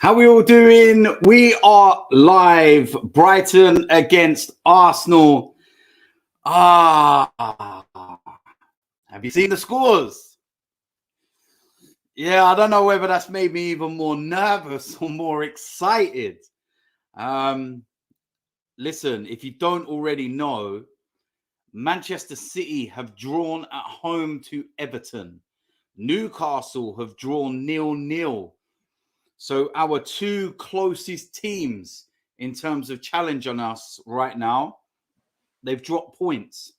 How we all doing? We are live. Brighton against Arsenal. Have you seen the scores? Yeah, I don't know whether that's made me even more nervous or more excited. Listen, if you don't already know, Manchester City have drawn at home to Everton. Newcastle have drawn 0-0. So our two closest teams in terms of challenge on us right now, they've dropped points.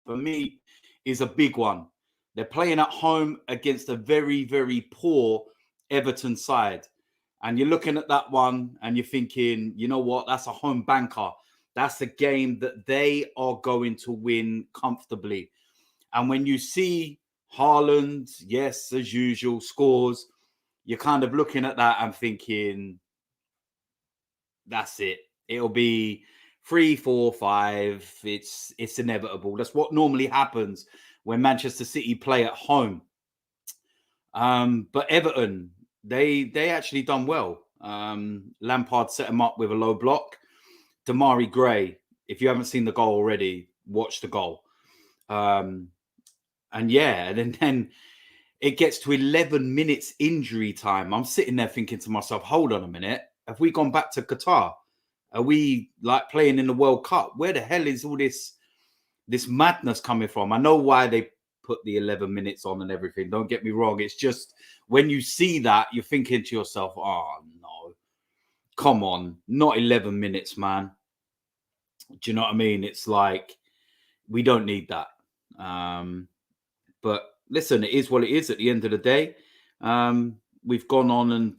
For me, is a big one. They're playing at home against a very, very poor Everton side. And you're looking at that one and you're thinking, you know what? That's a home banker. That's a game that they are going to win comfortably. And when you see Haaland, yes, as usual, scores, you're kind of looking at that and thinking, that's it. It'll be 3, 4, 5. It's inevitable. That's what normally happens when Manchester City play at home. But Everton, they actually done well. Lampard set them up with a low block. Damari Gray, if you haven't seen the goal already, watch the goal. And then it gets to 11 minutes injury time. I'm sitting there thinking to myself, hold on a minute. Have we gone back to Qatar? Are we like playing in the World Cup? Where the hell is all this madness coming from? I know why they put the 11 minutes on and everything. Don't get me wrong. It's just when you see that, you're thinking to yourself, oh, no. Come on. Not 11 minutes, man. Do you know what I mean? It's like, we don't need that. But listen, it is what it is at the end of the day. We've gone on and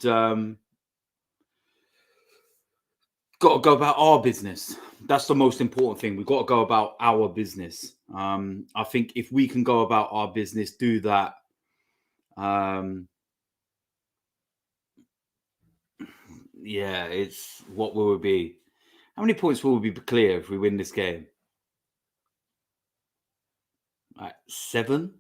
got to go about our business. That's the most important thing. We've got to go about our business. I think if we can go about our business, do that. It's what will it be? How many points will we be clear if we win this game? 7?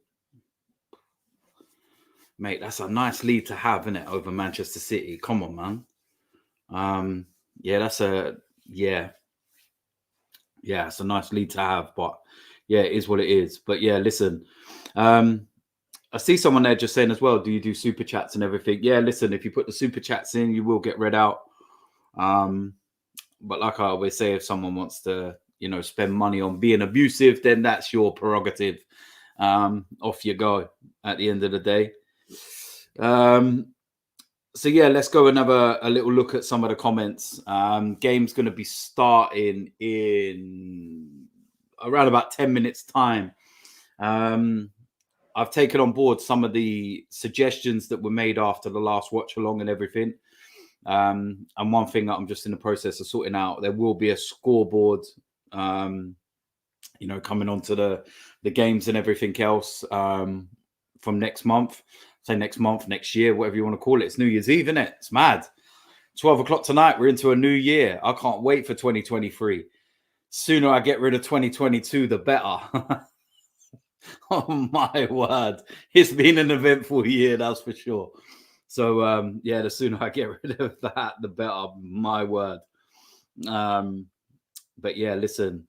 Mate, that's a nice lead to have, isn't it, over Manchester City? Come on, man. It's a nice lead to have, but yeah, it is what it is. But yeah, listen, I see someone there just saying as well, do you do super chats and everything? Yeah, listen, if you put the super chats in, you will get read out. But like I always say, if someone wants to, spend money on being abusive, then that's your prerogative. Off you go at the end of the day. So yeah, let's go and have a little look at some of the comments. Game's going to be starting in around about 10 minutes time. I've taken on board some of the suggestions that were made after the last watch along and everything. And one thing that I'm just in the process of sorting out, there will be a scoreboard, coming onto the games and everything else from next month. Say next month, next year, whatever you want to call it. It's New Year's Eve, isn't it? It's mad. 12 o'clock tonight, we're into a new year. I can't wait for 2023. Sooner I get rid of 2022, the better. Oh, my word. It's been an eventful year, that's for sure. So, the sooner I get rid of that, the better. My word. But yeah, listen.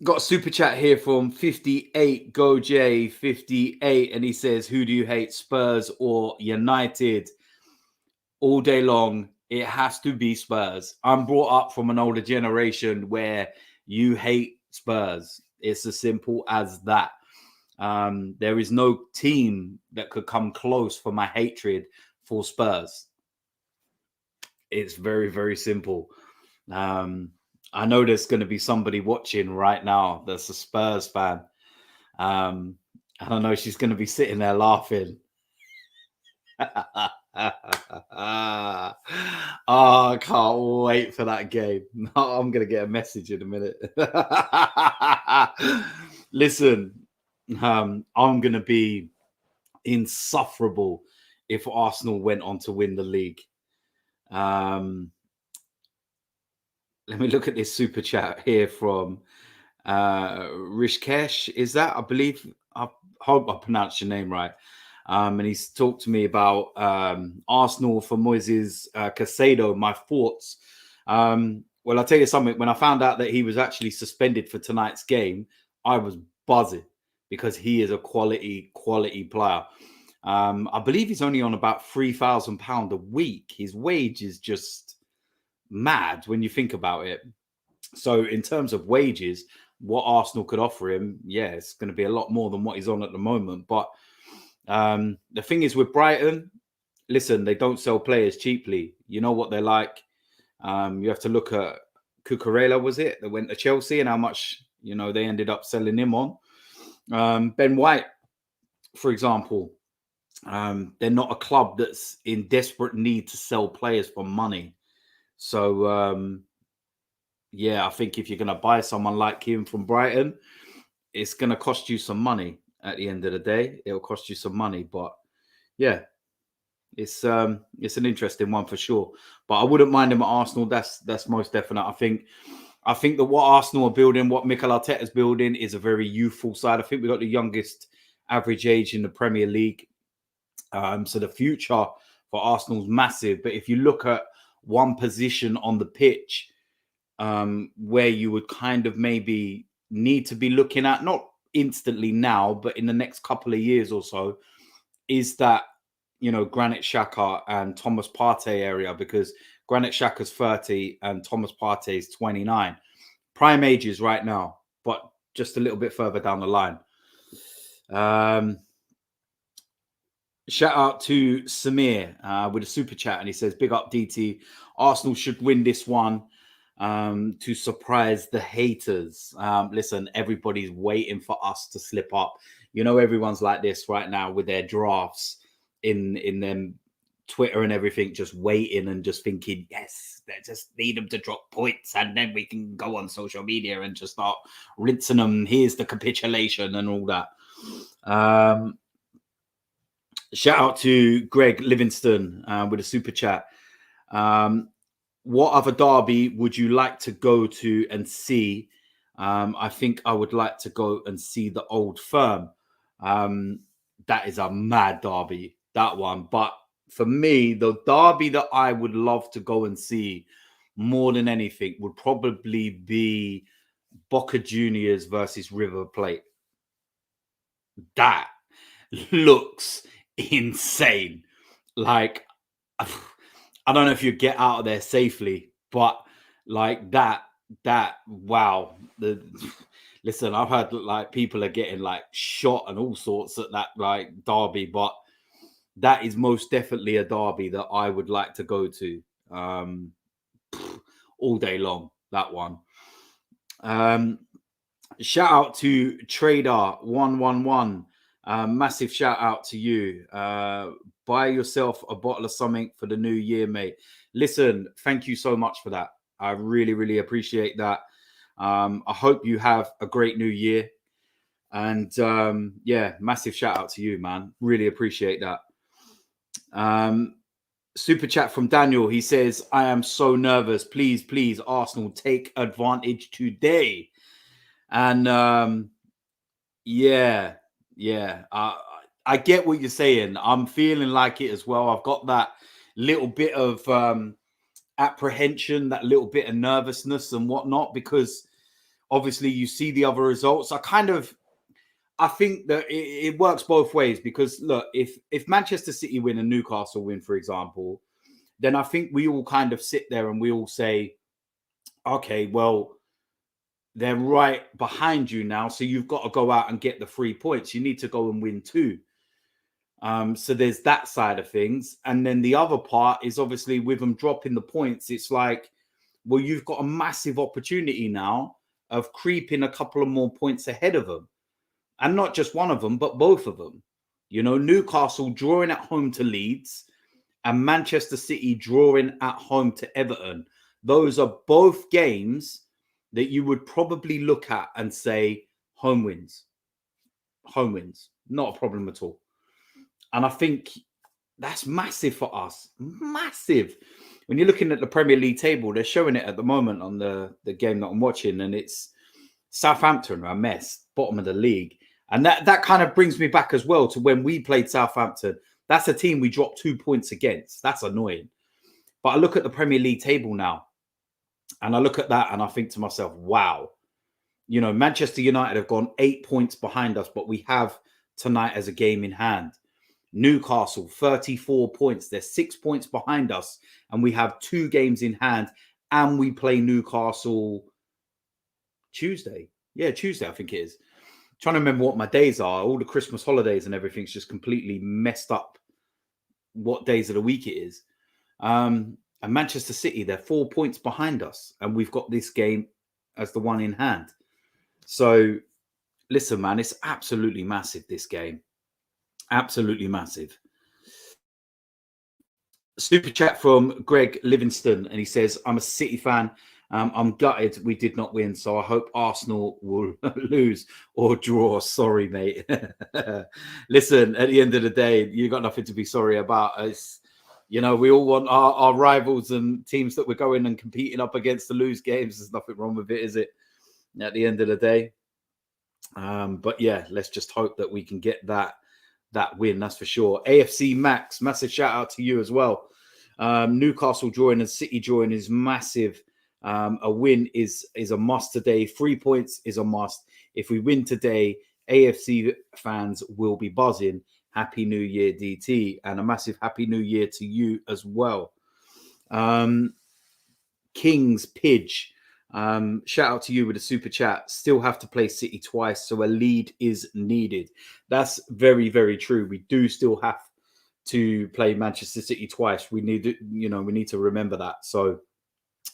Got a super chat here from 58 Go J 58, and he says, who do you hate, Spurs or United? All day long, it has to be Spurs. I'm brought up from an older generation where you hate Spurs. It's as simple as that. There is no team that could come close for my hatred for Spurs. It's very, very simple. I know there's going to be somebody watching right now that's a Spurs fan. I don't know, she's going to be sitting there laughing. I can't wait for that game. I'm going to get a message in a minute. Listen, I'm going to be insufferable if Arsenal went on to win the league. Let me look at this super chat here from Rishkesh. Is that? I believe, I hope I pronounced your name right. and he's talked to me about Arsenal for Moises Caicedo. My thoughts. Well, I'll tell you something. When I found out that he was actually suspended for tonight's game, I was buzzing because he is a quality player. I believe he's only on about £3,000 a week. His wage is just mad when you think about it. So in terms of wages, what Arsenal could offer him, yeah, it's going to be a lot more than what he's on at the moment. But the thing is with Brighton, listen, they don't sell players cheaply. You know what they're like. You have to look at Cucurella, was it? That went to Chelsea and how much, they ended up selling him on. Ben White, for example, they're not a club that's in desperate need to sell players for money. So, yeah, I think if you're going to buy someone like him from Brighton, it's going to cost you some money at the end of the day. It'll cost you some money. But, yeah, it's an interesting one for sure. But I wouldn't mind him at Arsenal. That's most definite. I think that what Arsenal are building, what Mikel Arteta's building, is a very youthful side. I think we've got the youngest average age in the Premier League. So the future for Arsenal's massive. But if you look at one position on the pitch where you would kind of maybe need to be looking at, not instantly now, but in the next couple of years or so, is that, Granit Xhaka and Thomas Partey area, because Granit Xhaka's 30 and Thomas Partey is 29. Prime ages right now, but just a little bit further down the line. Shout out to Samir with a super chat, and he says, big up DT. Arsenal should win this one to surprise the haters. Listen, everybody's waiting for us to slip up. Everyone's like this right now with their drafts in them Twitter and everything, just waiting and just thinking, yes, they just need them to drop points and then we can go on social media and just start rinsing them. Here's the capitulation and all that. Shout out to Greg Livingston with a super chat. What other derby would you like to go to and see? I think I would like to go and see the Old Firm. That is a mad derby, that one. But for me, the derby that I would love to go and see more than anything would probably be Boca Juniors versus River Plate. That looks insane. Like, I don't know if you get out of there safely, but like that, wow. Listen, I've heard like people are getting like shot and all sorts at that like derby, but that is most definitely a derby that I would like to go to all day long, that one. Shout out to Trader111. Massive shout out to you. Buy yourself a bottle of something for the new year, mate. Listen, thank you so much for that. I really, really appreciate that. I hope you have a great new year. And yeah, massive shout out to you, man. Really appreciate that. Super chat from Daniel. He says, I am so nervous. Please, Arsenal, take advantage today. And yeah. I get what you're saying. I'm feeling like it as well. I've got that little bit of apprehension, that little bit of nervousness and whatnot, because obviously you see the other results. I think that it works both ways, because look, if Manchester City win and Newcastle win, for example, then I think we all kind of sit there and we all say, okay, well, they're right behind you now, so you've got to go out and get the 3 points. You need to go and win too. So there's that side of things. And then the other part is obviously with them dropping the points, it's like, well, you've got a massive opportunity now of creeping a couple of more points ahead of them. And not just one of them, but both of them. Newcastle drawing at home to Leeds and Manchester City drawing at home to Everton. Those are both games that you would probably look at and say, home wins. Home wins. Not a problem at all. And I think that's massive for us. Massive. When you're looking at the Premier League table, they're showing it at the moment on the game that I'm watching, and it's Southampton are a mess, bottom of the league. And that kind of brings me back as well to when we played Southampton. That's a team we dropped 2 points against. That's annoying. But I look at the Premier League table now, and I look at that and I think to myself, wow, you know, Manchester United have gone 8 points behind us, but we have tonight as a game in hand. Newcastle, 34 points. They're 6 points behind us, and we have 2 games in hand, and we play Newcastle Tuesday. Yeah, Tuesday, I think it is. Trying to remember what my days are. All the Christmas holidays and everything's just completely messed up what days of the week it is. And Manchester City, they're 4 points behind us, and we've got this game as the one in hand. So, listen, man, it's absolutely massive, this game. Absolutely massive. Super chat from Greg Livingston, and he says, I'm a City fan. I'm gutted we did not win, so I hope Arsenal will lose or draw. Sorry, mate. Listen, at the end of the day, you got nothing to be sorry about. It's, you know, we all want our rivals and teams that we're going and competing up against to lose games. There's nothing wrong with it, is it? At the end of the day. But yeah, let's just hope that we can get that win, that's for sure. AFC Max, massive shout out to you as well. Newcastle drawing and City drawing is massive. A win is a must today. 3 points is a must. If we win today, AFC fans will be buzzing. Happy New Year, DT, and a massive Happy New Year to you as well. Kings Pidge, shout out to you with a super chat. Still have to play City twice, so a lead is needed. That's very, very true. We do still have to play Manchester City twice. We need to remember that. So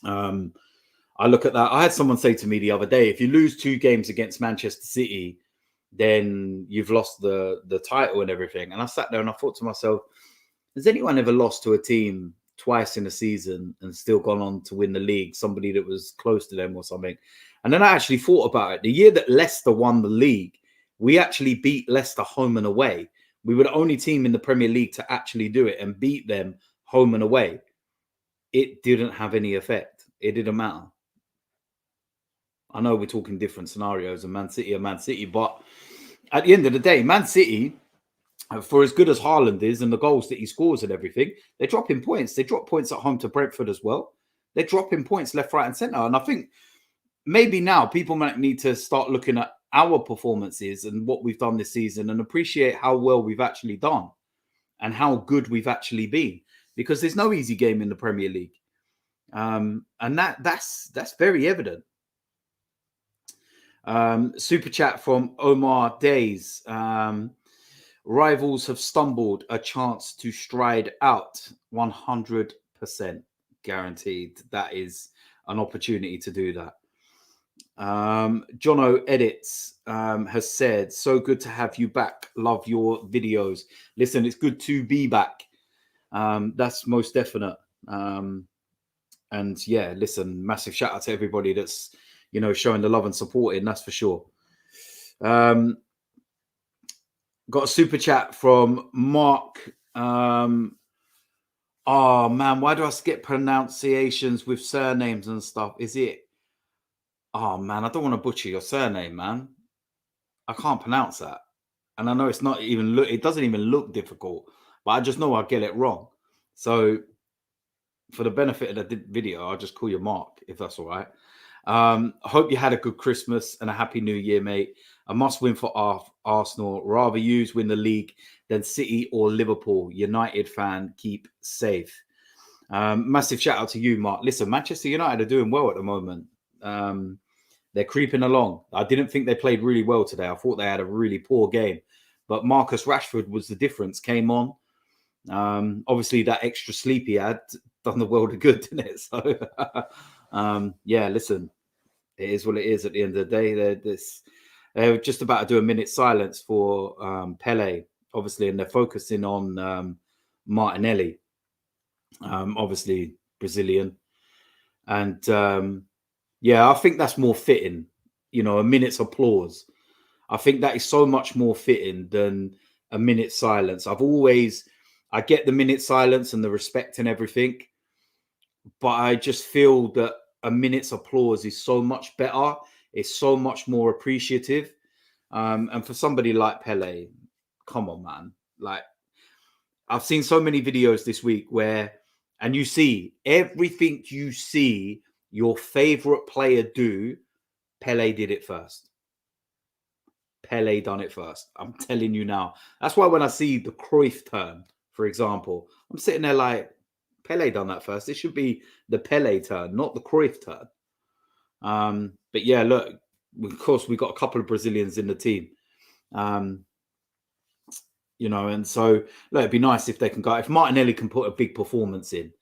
I look at that. I had someone say to me the other day, if you lose 2 games against Manchester City, then you've lost the title and everything. And I sat there and I thought to myself, has anyone ever lost to a team twice in a season and still gone on to win the league? Somebody that was close to them or something. And then I actually thought about it. The year that Leicester won the league, we actually beat Leicester home and away. We were the only team in the Premier League to actually do it and beat them home and away. It didn't have any effect. It didn't matter. I know we're talking different scenarios and Man City, but at the end of the day, Man City, for as good as Haaland is and the goals that he scores and everything, they're dropping points. They drop points at home to Brentford as well. They're dropping points left, right, and centre. And I think maybe now people might need to start looking at our performances and what we've done this season and appreciate how well we've actually done and how good we've actually been. Because there's no easy game in the Premier League. And that's very evident. Super chat from Omar Days. Rivals have stumbled, a chance to stride out. 100% guaranteed. That is an opportunity to do that. Jono Edits has said, so good to have you back. Love your videos. Listen, it's good to be back. That's most definite. And yeah, listen, massive shout out to everybody that's, you know, showing the love and supporting, that's for sure. Got a super chat from Mark. Oh man, why do I get pronunciations with surnames and stuff? Is it? Oh man, I don't want to butcher your surname, man. I can't pronounce that, and I know it's not even it doesn't even look difficult, but I just know I get it wrong. So, for the benefit of the video, I'll just call you Mark, if that's all right. I hope you had a good Christmas and a happy New Year, mate. A must win for Arsenal. Rather yous win the league than City or Liverpool. United fan, keep safe. Massive shout out to you, Mark. Listen, Manchester United are doing well at the moment. They're creeping along. I didn't think they played really well today. I thought they had a really poor game. But Marcus Rashford was the difference. Came on. Obviously, that extra sleep he had done the world of good, didn't it? So, yeah, listen, it is what it is at the end of the day. They're just about to do a minute silence for Pele, obviously, and they're focusing on Martinelli, obviously Brazilian. And yeah, I think that's more fitting, you know, a minute's applause. I think that is so much more fitting than a minute silence. I get the minute silence and the respect and everything, but I just feel that a minute's applause is so much better. It's so much more appreciative. And for somebody like Pele, come on, man. Like, I've seen so many videos this week where, and you see everything you see your favorite player do, Pele did it first. Pele done it first. I'm telling you now. That's why when I see the Cruyff turn, for example, I'm sitting there like, Pele done that first. It should be the Pele turn, not the Cruyff turn. But yeah, look, of course, we got a couple of Brazilians in the team. And so look, it'd be nice if they can go. If Martinelli can put a big performance in,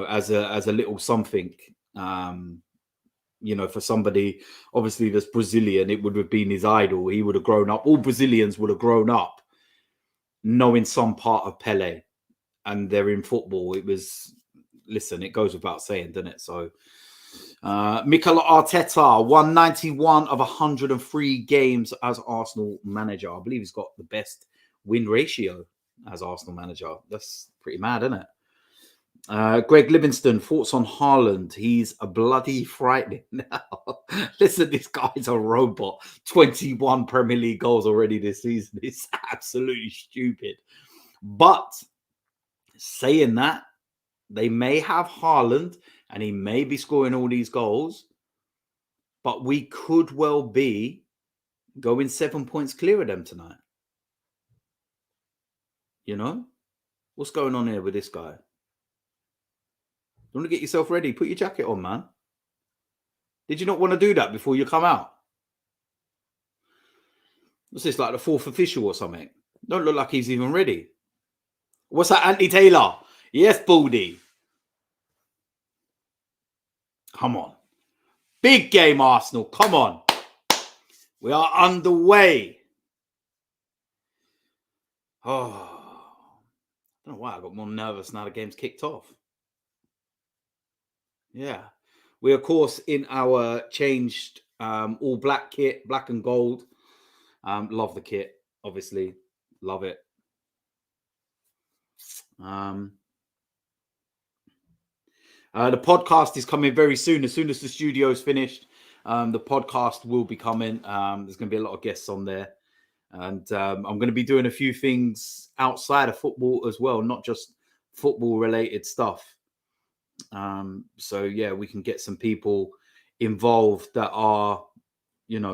as a little something, for somebody obviously that's Brazilian, it would have been his idol. He would have grown up. All Brazilians would have grown up knowing some part of Pele, and they're in football. It goes without saying, doesn't it? So, Mikel Arteta won 91 of 103 games as Arsenal manager. I believe he's got the best win ratio as Arsenal manager. That's pretty mad, isn't it? Greg Livingston, thoughts on Haaland? He's a bloody frightening now. Listen, this guy's a robot. 21 Premier League goals already this season. It's absolutely stupid. But saying that, they may have Haaland and he may be scoring all these goals, but we could well be going 7 points clear of them tonight. What's going on here with this guy? You want to get yourself ready? Put your jacket on, man. Did you not want to do that before you come out? What's this, like the fourth official or something? Don't look like he's even ready. What's that, Anthony Taylor? Yes, Baldy. Come on. Big game, Arsenal. Come on. We are underway. Oh, I don't know why I got more nervous now the game's kicked off. Yeah. We, of course, in our changed all black kit, black and gold. Love the kit, obviously. Love it. The podcast is coming very soon. As soon as the studio is finished, the podcast will be coming. There's going to be a lot of guests on there. And I'm going to be doing a few things outside of football as well, not just football-related stuff. So, yeah, we can get some people involved that are,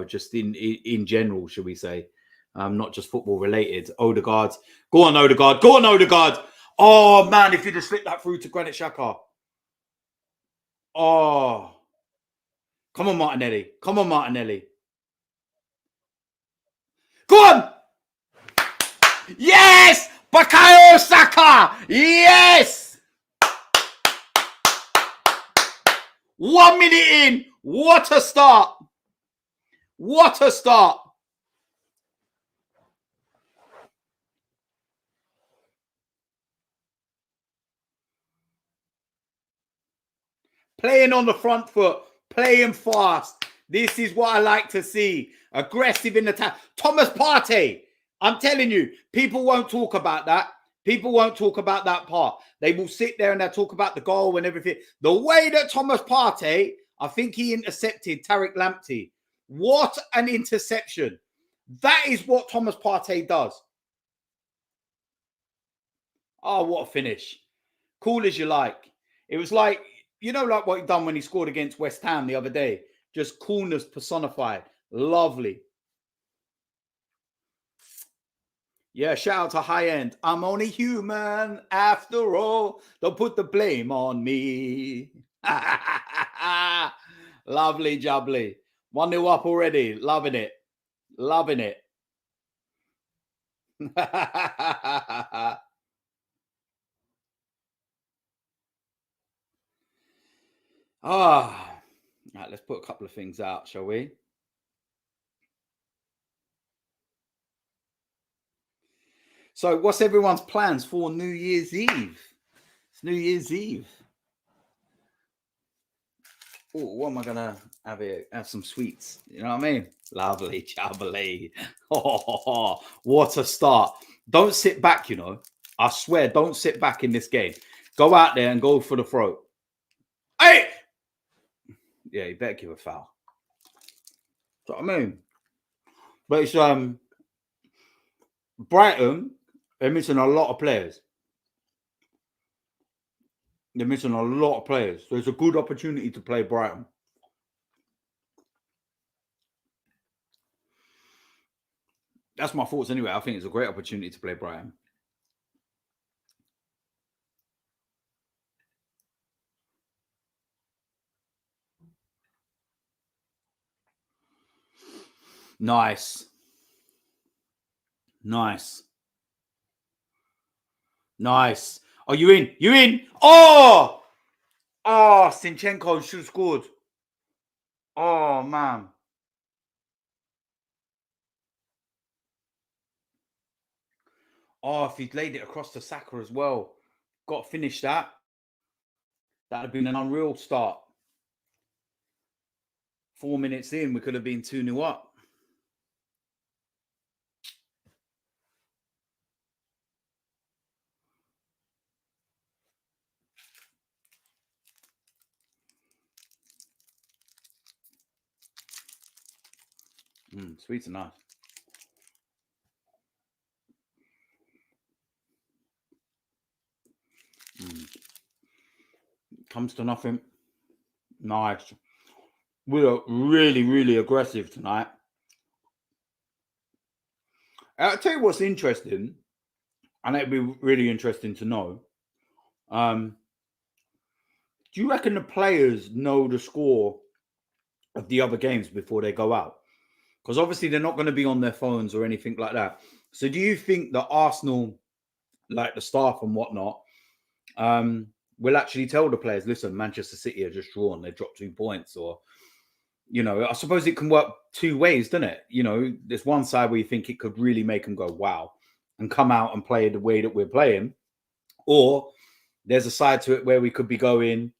just in general, should we say, not just football-related. Odegaard. Go on, Odegaard. Go on, Odegaard. Oh, man, if you just slip that through to Granit Xhaka. Oh. Come on, Martinelli. Come on, Martinelli. Go on! Yes! Bukayo Saka! Yes! 1 minute in. What a start. What a start. Playing on the front foot. Playing fast. This is what I like to see. Aggressive in the attack. Thomas Partey. I'm telling you, people won't talk about that. People won't talk about that part. They will sit there and they'll talk about the goal and everything. The way that Thomas Partey, I think he intercepted Tariq Lamptey. What an interception. That is what Thomas Partey does. Oh, what a finish. Cool as you like. It was like, like what he done when he scored against West Ham the other day. Just coolness personified. Lovely. Yeah, shout out to High End. I'm only human after all. Don't put the blame on me. Lovely jubbly. 1-0 up already. Loving it. Loving it. Right, let's put a couple of things out, shall we? So what's everyone's plans for New Year's Eve? It's New Year's Eve. Oh, what am I going to have here? Have some sweets. You know what I mean? Lovely, jubbly. Oh, what a start. Don't sit back, I swear, don't sit back in this game. Go out there and go for the throat. Hey! Yeah, you better give a foul. That's what I mean. But it's Brighton, they're missing a lot of players. They're missing a lot of players. So it's a good opportunity to play Brighton. That's my thoughts anyway. I think it's a great opportunity to play Brighton. Nice. Nice. Nice. Are you in? You in? Oh! Oh, Sinchenko should have scored. Oh, man. Oh, if he'd laid it across to Saka as well. Got to finish that. That'd have been an unreal start. 4 minutes in, we could have been 2-0 up. Sweet and nice. Comes to nothing. Nice. We are really, really aggressive tonight. I'll tell you what's interesting, and it'd be really interesting to know. Do you reckon the players know the score of the other games before they go out? Because obviously they're not going to be on their phones or anything like that. So do you think that Arsenal, like the staff and whatnot, will actually tell the players, listen, Manchester City are just drawn, they dropped 2 points? Or, you know, I suppose it can work two ways, doesn't it? You know, there's one side where you think it could really make them go, wow, and come out and play the way that we're playing. Or there's a side to it where we could be going,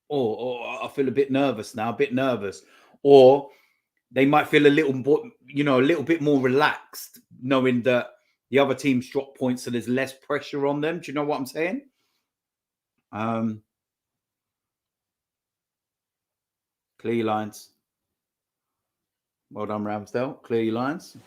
or I feel a bit nervous now, or they might feel a little bit more relaxed, knowing that the other team's drop points, so there's less pressure on them. Do you know what I'm saying? Clear your lines. Well done, Ramsdale. Clear your lines.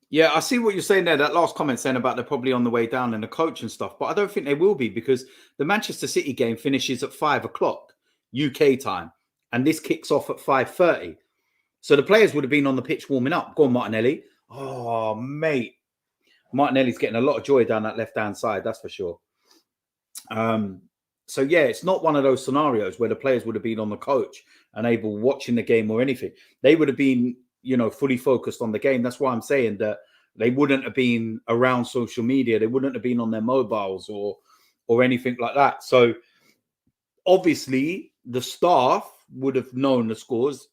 Yeah, I see what you're saying there. That last comment saying about they're probably on the way down in the coach and stuff, but I don't think they will be, because the Manchester City game finishes at 5:00 UK time, and this kicks off at 5:30. So the players would have been on the pitch warming up. Go on, Martinelli. Oh, mate. Martinelli's getting a lot of joy down that left-hand side, that's for sure. So, yeah, it's not one of those scenarios where the players would have been on the coach and able watching the game or anything. They would have been, fully focused on the game. That's why I'm saying that they wouldn't have been around social media. They wouldn't have been on their mobiles or anything like that. So, obviously, the staff would have known the scores.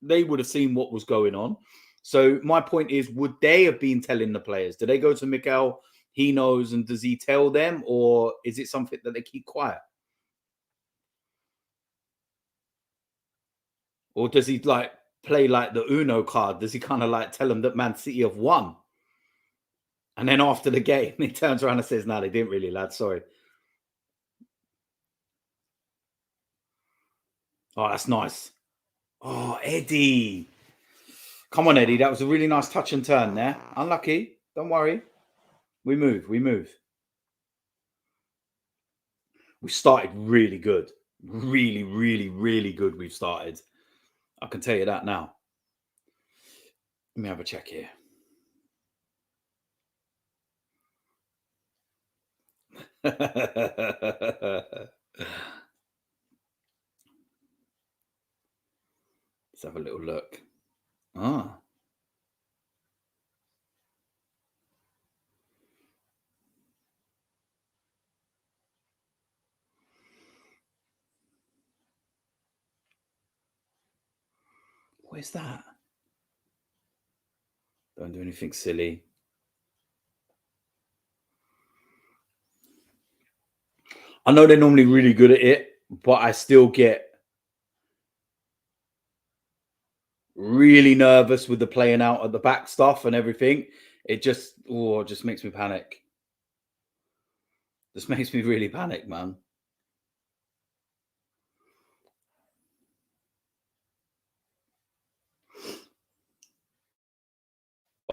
They would have seen what was going on. So my point is, would they have been telling the players? Do they go to Mikel? He knows, and does he tell them, or is it something that they keep quiet? Or does he play like the Uno card? Does he kind of tell them that Man City have won? And then after the game, he turns around and says, "No, they didn't really, lad. Sorry." Oh, that's nice. Oh, Eddie. Come on, Eddie. That was a really nice touch and turn there. Unlucky. Don't worry. We move. We started really good. Really, really, really good. We've started. I can tell you that now. Let me have a check here. Let's have a little look. Ah. What is that? Don't do anything silly. I know they're normally really good at it, but I still get really nervous with the playing out at the back stuff and everything. It just makes me panic. This makes me really panic, man.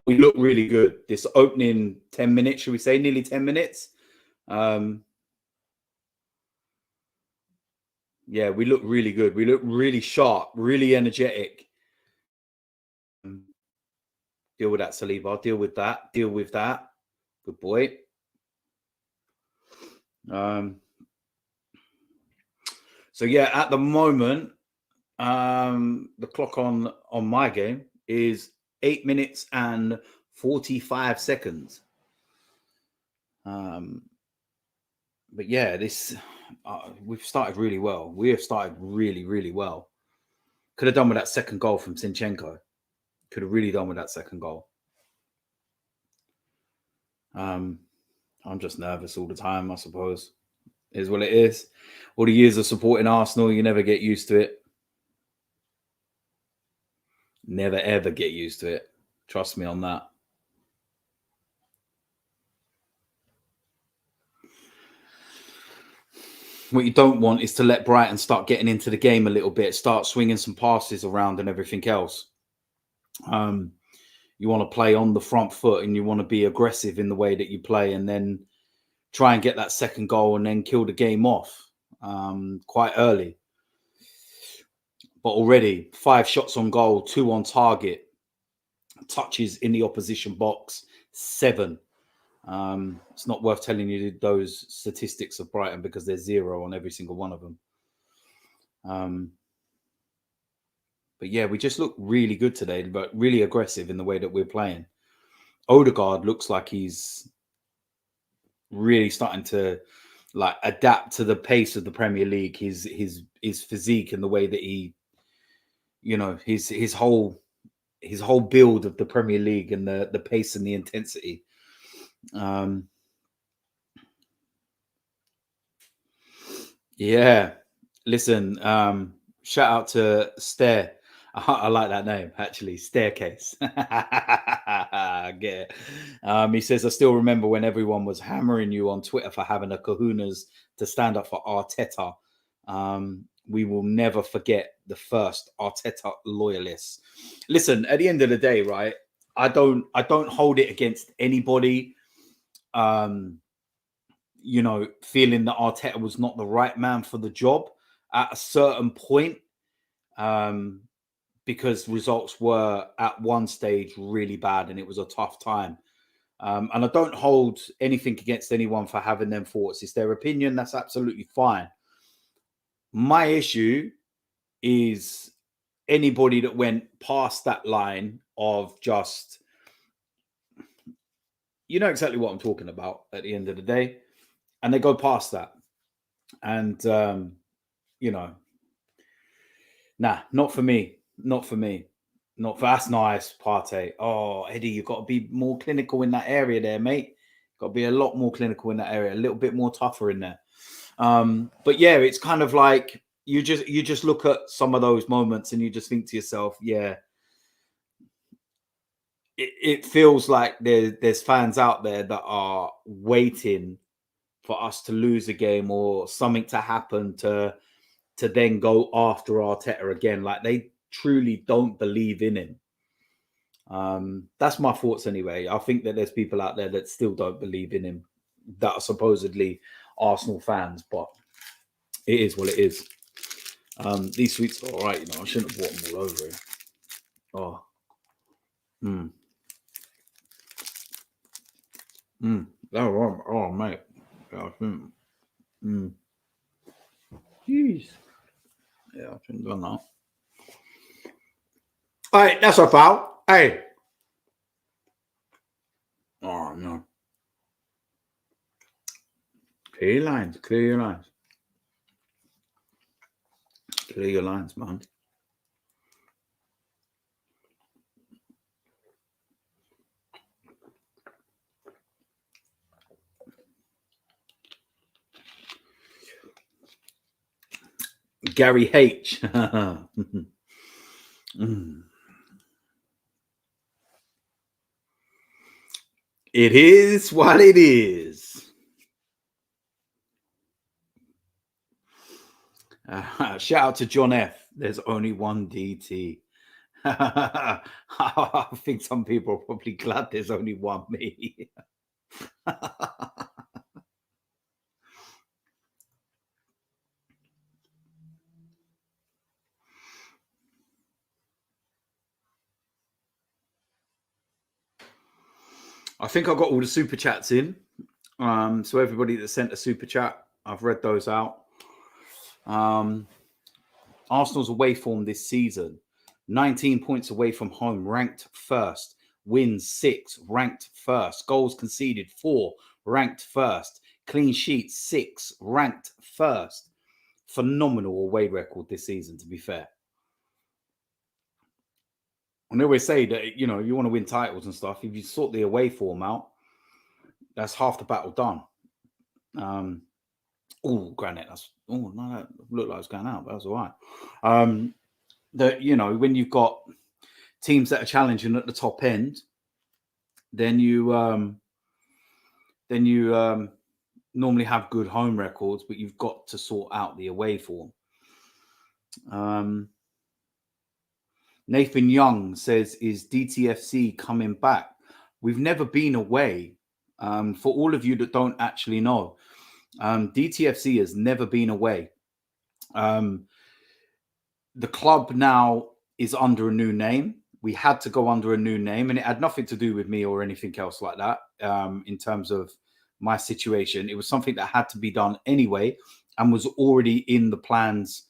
We look really good. This opening 10 minutes, should we say, nearly 10 minutes? Yeah, we look really good. We look really sharp, really energetic. Deal with that, Saliba. Deal with that. Deal with that. Good boy. So yeah, at the moment, the clock on my game is 8 minutes and 45 seconds. But yeah, this we've started really well. We have started really, really well. Could have done with that second goal from Zinchenko. Could have really done with that second goal. I'm just nervous all the time, I suppose. Is what it is. All the years of supporting Arsenal, you never get used to it. Never ever get used to it. Trust me on that. What you don't want is to let Brighton start getting into the game a little bit, start swinging some passes around and everything else. You want to play on the front foot and you want to be aggressive in the way that you play, and then try and get that second goal and then kill the game off quite early. But already 5 shots on goal, 2 on target, touches in the opposition box, 7. It's not worth telling you those statistics of Brighton because there's 0 on every single one of them. But yeah, we just look really good today, but really aggressive in the way that we're playing. Odegaard looks like he's really starting to like adapt to the pace of the Premier League. His physique and the way that he, you know, his whole build of the Premier League and the pace and the intensity. Yeah. Listen, shout out to Stair. I like that name, actually. Staircase. I get it. He says, I still remember when everyone was hammering you on Twitter for having a kahunas to stand up for Arteta. We will never forget the first Arteta loyalists. Listen, at the end of the day, right? I don't hold it against anybody. You know, feeling that Arteta was not the right man for the job at a certain point, because results were at one stage really bad and it was a tough time. And I don't hold anything against anyone for having them thoughts. It's their opinion. That's absolutely fine. My issue is anybody that went past that line of just, you know exactly what I'm talking about at the end of the day. And they go past that. And, you know, nah, not for me. Not for me. Not for that's nice, Partey. Oh, Eddie, you've got to be more clinical in that area there, mate. Got to be a lot more clinical in that area, a little bit more tougher in there. But yeah, it's kind of like you just look at some of those moments and you just think to yourself, yeah, it feels like there's fans out there that are waiting for us to lose a game or something to happen to then go after Arteta again. Like they truly don't believe in him. That's my thoughts anyway. I think that there's people out there that still don't believe in him that are supposedly Arsenal fans, but it is what it is. These sweets are all right, you know. I shouldn't have bought them all over here. Oh. Oh, mate. Yeah, I think. Jeez. Yeah, I shouldn't have done that. All right, that's a foul. Hey. Oh, no. Clear your lines. Clear your lines. Clear your lines, man. Gary H. It is what it is. Shout out to John F. There's only one DT. I think some people are probably glad there's only one me. I think I got all the super chats in. So everybody that sent a super chat, I've read those out. Arsenal's away form this season: 19 points away from home, ranked first. Wins 6, ranked first. Goals conceded 4, ranked first. Clean sheets 6, ranked first. Phenomenal away record this season, to be fair. And they always say that, you want to win titles and stuff. If you sort the away form out, that's half the battle done. Granite. No, that looked like it was going out, but that was all right. When you've got teams that are challenging at the top end, then you normally have good home records, but you've got to sort out the away form. Nathan Young says, is DTFC coming back? We've never been away. For all of you that don't actually know, DTFC has never been away. The club now is under a new name. We had to go under a new name, and it had nothing to do with me or anything else like that. In terms of my situation, it was something that had to be done anyway and was already in the plans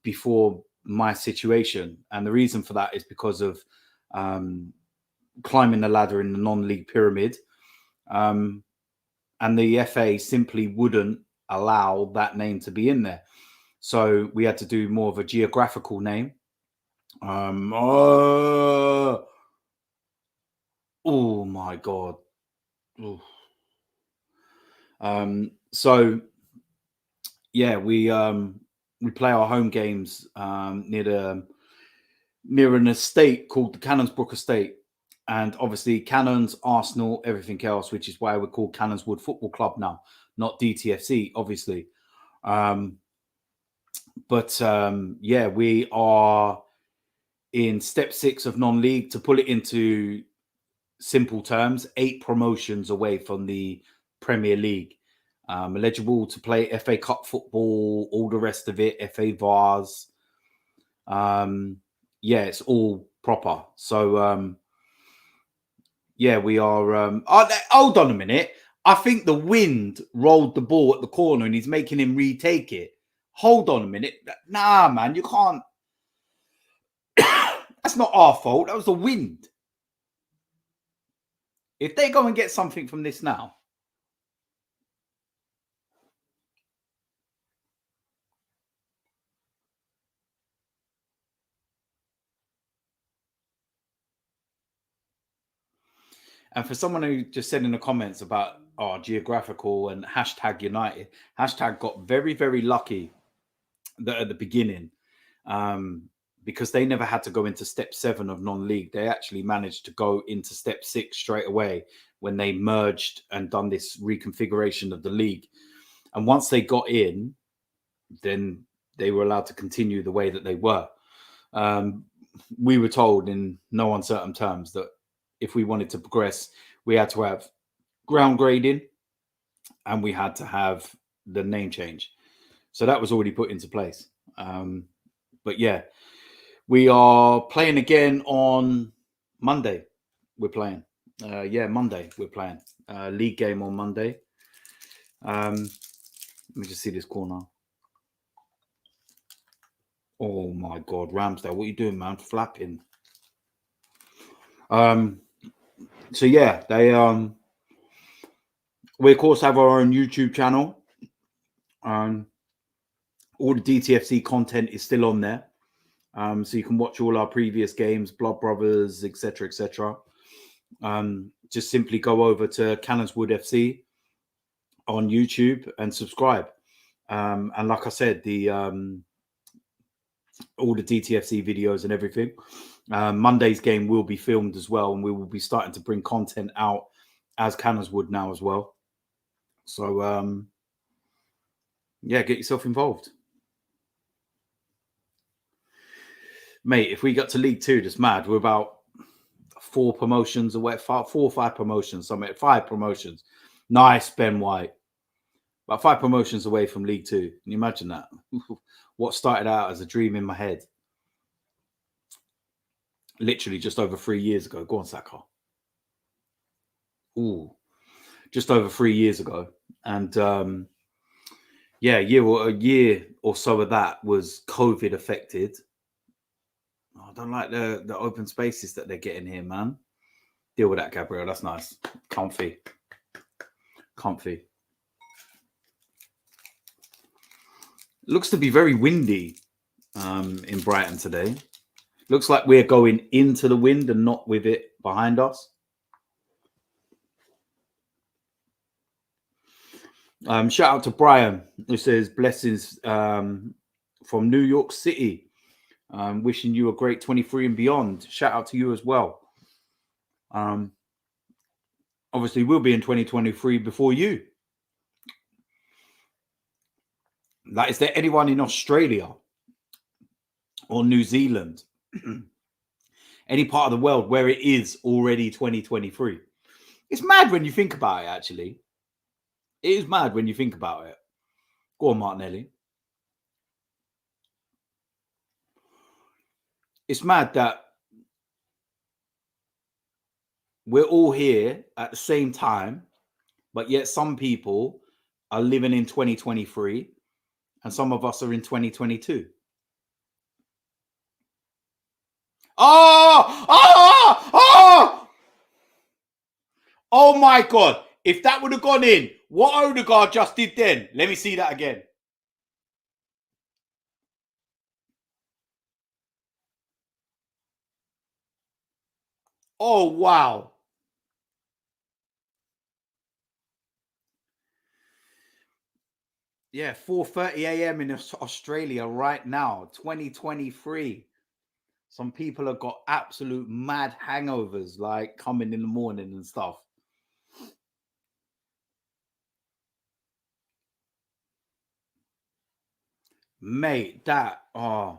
before my situation. And the reason for that is because of climbing the ladder in the non-league pyramid. And the FA simply wouldn't allow that name to be in there. So we had to do more of a geographical name. Oh my God. So yeah, we play our home games near an estate called the Cannonsbrook Estate. And obviously Cannons, Arsenal, everything else, which is why we're called Cannonswood Football Club now, not DTFC, obviously. Yeah, we are in step 6 of non-league. To put it into simple terms, 8 promotions away from the Premier League. Eligible to play FA Cup football, all the rest of it, FA Vars. Yeah, it's all proper. So, yeah, we are. Hold on a minute. I think the wind rolled the ball at the corner and he's making him retake it. Hold on a minute. Nah, man, you can't. That's not our fault. That was the wind. If they go and get something from this now. And for someone who just said in the comments about geographical and hashtag United, hashtag got very, very lucky at the beginning because they never had to go into step 7 of non-league. They actually managed to go into step 6 straight away when they merged and done this reconfiguration of the league. And once they got in, then they were allowed to continue the way that they were. We were told in no uncertain terms that if we wanted to progress, we had to have ground grading and we had to have the name change. So that was already put into place. But yeah, we are playing again on Monday. We're playing. Monday we're playing. League game on Monday. Let me just see this corner. Oh my God, Ramsdale, what are you doing, man? Flapping. So yeah, we of course have our own YouTube channel. All the DTFC content is still on there. So you can watch all our previous games, Blood Brothers, etc., etc. Just simply go over to Cannonswood FC on YouTube and subscribe. And like I said, all the DTFC videos and everything. Monday's game will be filmed as well, and we will be starting to bring content out as Cannonswood now as well. So, yeah, get yourself involved. Mate, if we got to League Two, that's mad. We're about 4 promotions away, 4 or 5 promotions, something, 5 promotions. Nice, Ben White. About 5 promotions away from League Two. Can you imagine that? What started out as a dream in my head, literally just over 3 years ago. Go on, Saka. Ooh, just over 3 years ago. And yeah, a year or so of that was COVID affected. I don't like the open spaces that they're getting here, man. Deal with that, Gabriel. That's nice. Comfy. Looks to be very windy in Brighton today. Looks like we're going into the wind and not with it behind us. Shout out to Brian, who says blessings from New York City. Wishing you a great 23 and beyond. Shout out to you as well. Obviously, we'll be in 2023 before you. Like, is there anyone in Australia or New Zealand, any part of the world where it is already 2023? It's mad when you think about it, actually. It is mad when you think about it. Go on, Martinelli. It's mad that we're all here at the same time, but yet some people are living in 2023 and some of us are in 2022. Oh my God. If that would have gone in, what Odegaard just did then? Let me see that again. Oh, wow. Yeah, 4:30 a.m. in Australia right now, 2023. Some people have got absolute mad hangovers, like coming in the morning and stuff. Mate, that, oh.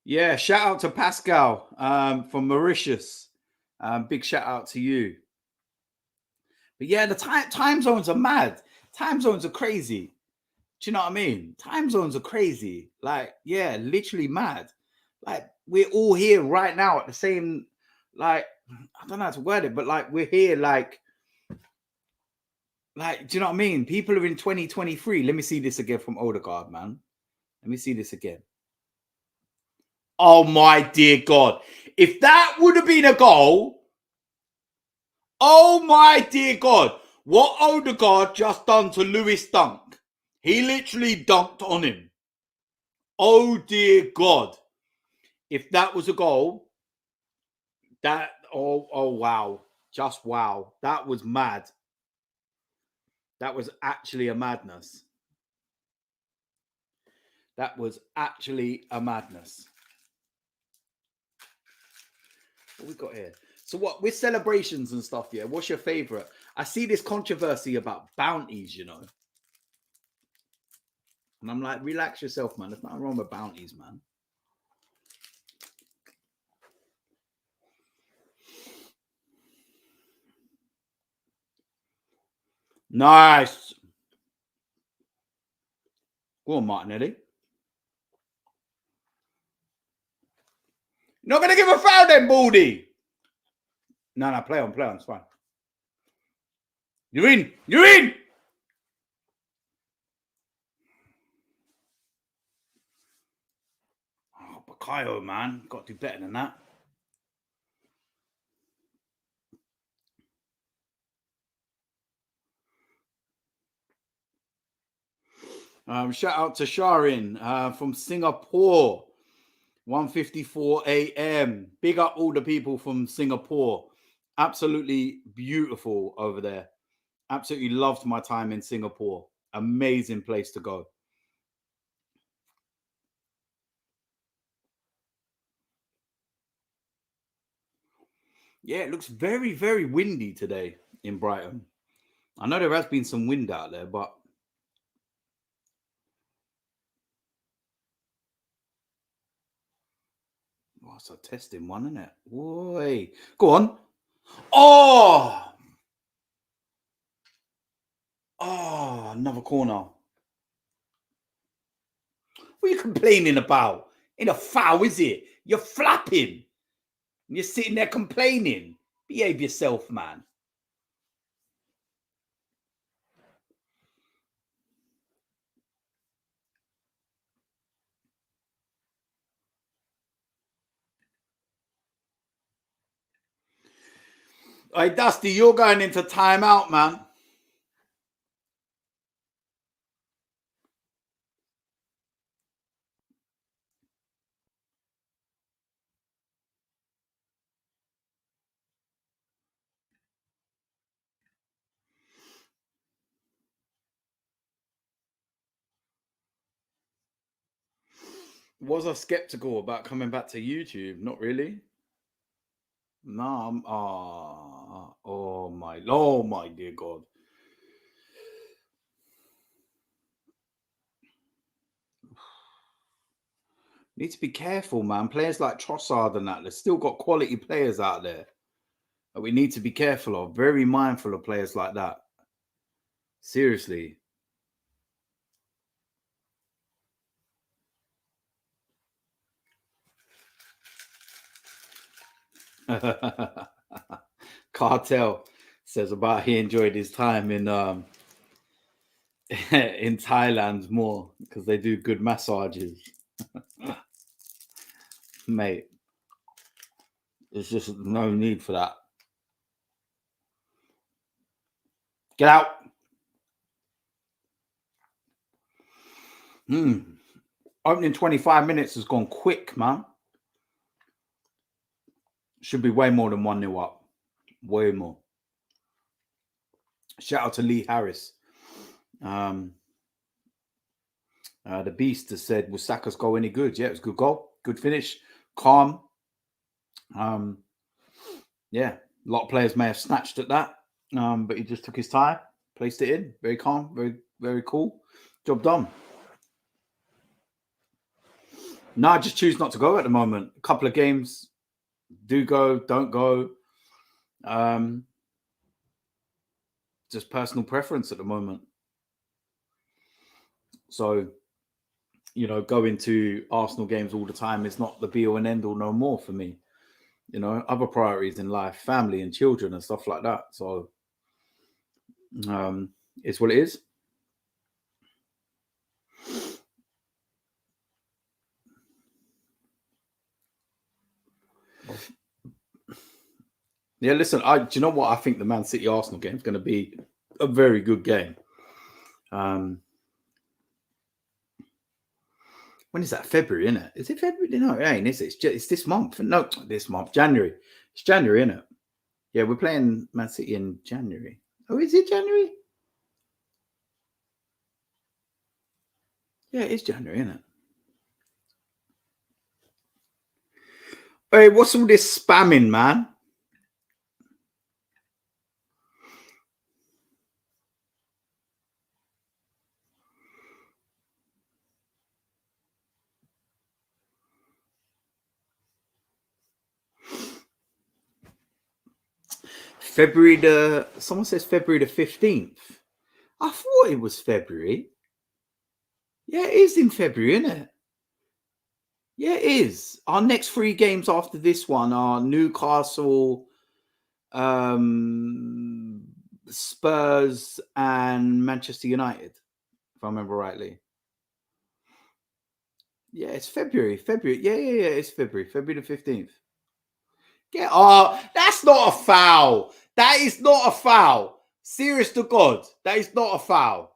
Yeah, shout out to Pascal from Mauritius. Big shout out to you. But yeah, the time zones are mad. Time zones are crazy. Do you know what I mean? Time zones are crazy. Like, yeah, literally mad. Like, we're all here right now at the same, like, I don't know how to word it, but like, we're here, like, do you know what I mean? People are in 2023. Let me see this again from Odegaard, man. Let me see this again. Oh my dear God. If that would have been a goal, oh my dear God. What Odegaard just done to Lewis Dunk. He literally dunked on him. Oh dear God. If that was a goal, oh wow. Just wow. That was mad. That was actually a madness. That was actually a madness. What we got here? So what, with celebrations and stuff, yeah, what's your favorite? I see this controversy about bounties, you know. And I'm like, relax yourself, man. There's nothing wrong with bounties, man. Nice. Go on, Martinelli. Not going to give a foul then, Baldy. No, play on. It's fine. You're in. Oh, Bakayo, man. Got to do better than that. Shout out to Sharin from Singapore. 1:54 a.m. Big up all the people from Singapore. Absolutely beautiful over there. Absolutely loved my time in Singapore. Amazing place to go. Yeah, it looks very, very windy today in Brighton. I know there has been some wind out there, but oh, it's a testing one, isn't it? Boy, go on. Oh, another corner. What are you complaining about? Ain't a foul, is it? You're flapping. And you're sitting there complaining. Behave yourself, man. Hey, Dusty, you're going into timeout, man. Was I skeptical about coming back to YouTube? Not really. No, oh my dear God. Need to be careful, man. Players like Trossard and that, there's still got quality players out there that we need to be careful of. Very mindful of players like that. Seriously. Cartel says about he enjoyed his time in in Thailand more because they do good massages. Mate, there's just no need for that. Get out. Opening 25 minutes has gone quick, man. Should be way more than 1-0 up. Way more. Shout out to Lee Harris. The Beast has said, was Saka's goal any good? Yeah, it was a good goal. Good finish. Calm. Yeah, a lot of players may have snatched at that, but he just took his time, placed it in. Very calm, very, very cool. Job done. No, I just choose not to go at the moment. A couple of games do go, don't go. Just personal preference at the moment. So, going to Arsenal games all the time is not the be all and end all no more for me. Other priorities in life, family and children and stuff like that. So, it's what it is. Yeah, listen, do you know what? I think the Man City Arsenal game is going to be a very good game. When is that? February, isn't it? Is it February? No, it ain't, is it? It's this month. No, this month, January. It's January, isn't it? Yeah, we're playing Man City in January. Oh, is it January? Yeah, it is January, isn't it? Hey, what's all this spamming, man? Someone says February the 15th. I thought it was February. Yeah, it is in February, isn't it? Yeah, it is. Our next three games after this one are Newcastle, Spurs, and Manchester United, if I remember rightly. Yeah, it's February. February. Yeah. It's February. February the 15th. Yeah. Oh, that's not a foul. That is not a foul. Serious to God. That is not a foul.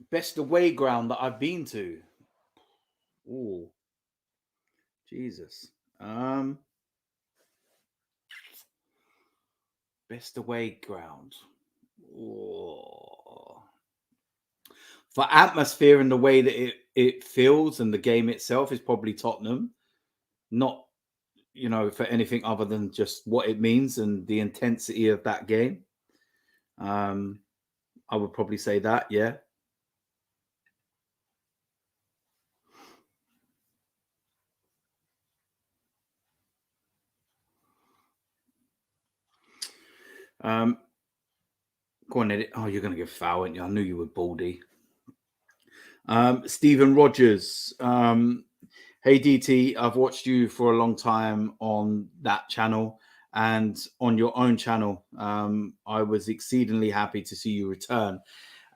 Best away ground that I've been to. Oh, Jesus. Best away ground. Oh. For atmosphere and the way that it feels and the game itself is probably Tottenham. Not, for anything other than just what it means and the intensity of that game. I would probably say that, yeah. Go on, edit. Oh, you're going to give foul, aren't you? I knew you were Baldy. Stephen Rogers. Hey, DT, I've watched you for a long time on that channel and on your own channel. I was exceedingly happy to see you return.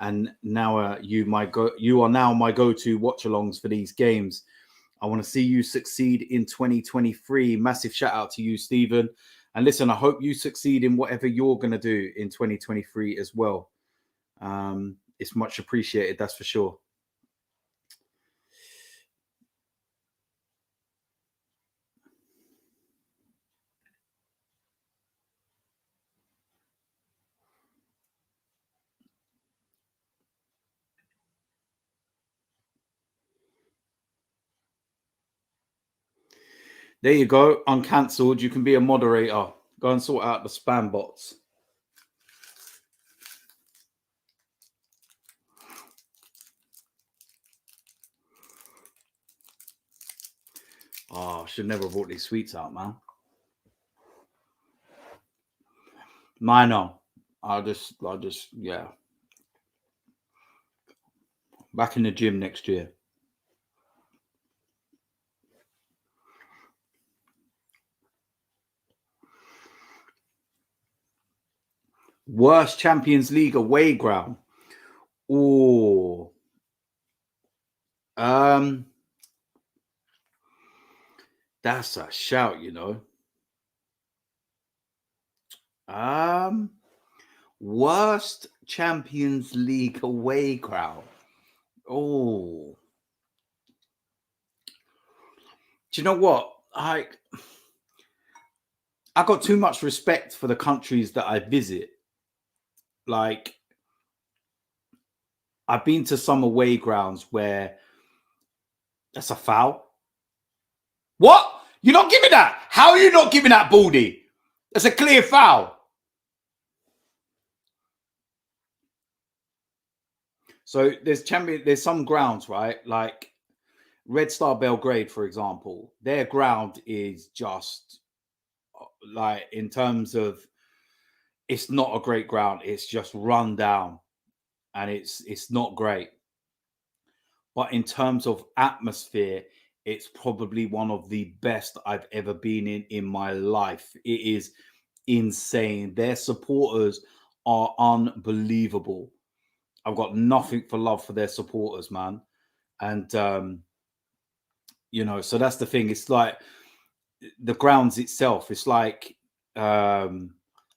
And now you are now my go-to watch-alongs for these games. I want to see you succeed in 2023. Massive shout out to you, Stephen. And listen, I hope you succeed in whatever you're going to do in 2023 as well. It's much appreciated, that's for sure. There you go. Uncancelled. You can be a moderator. Go and sort out the spam bots. Oh, I should never have brought these sweets out, man. Minor. I'll just, yeah. Back in the gym next year. Worst Champions League away ground. Oh. That's a shout, Worst Champions League away ground. Oh. Do you know what? I got too much respect for the countries that I visit. Like, I've been to some away grounds where that's a foul. What? You're not giving that? How are you not giving that, Baldy? That's a clear foul. So there's some grounds, right? Like Red Star Belgrade, for example. Their ground is just like, in terms of, it's not a great ground. It's just run down, and it's not great. But in terms of atmosphere, it's probably one of the best I've ever been in my life. It is insane. Their supporters are unbelievable. I've got nothing for love for their supporters, man. And so that's the thing. It's like the grounds itself. It's like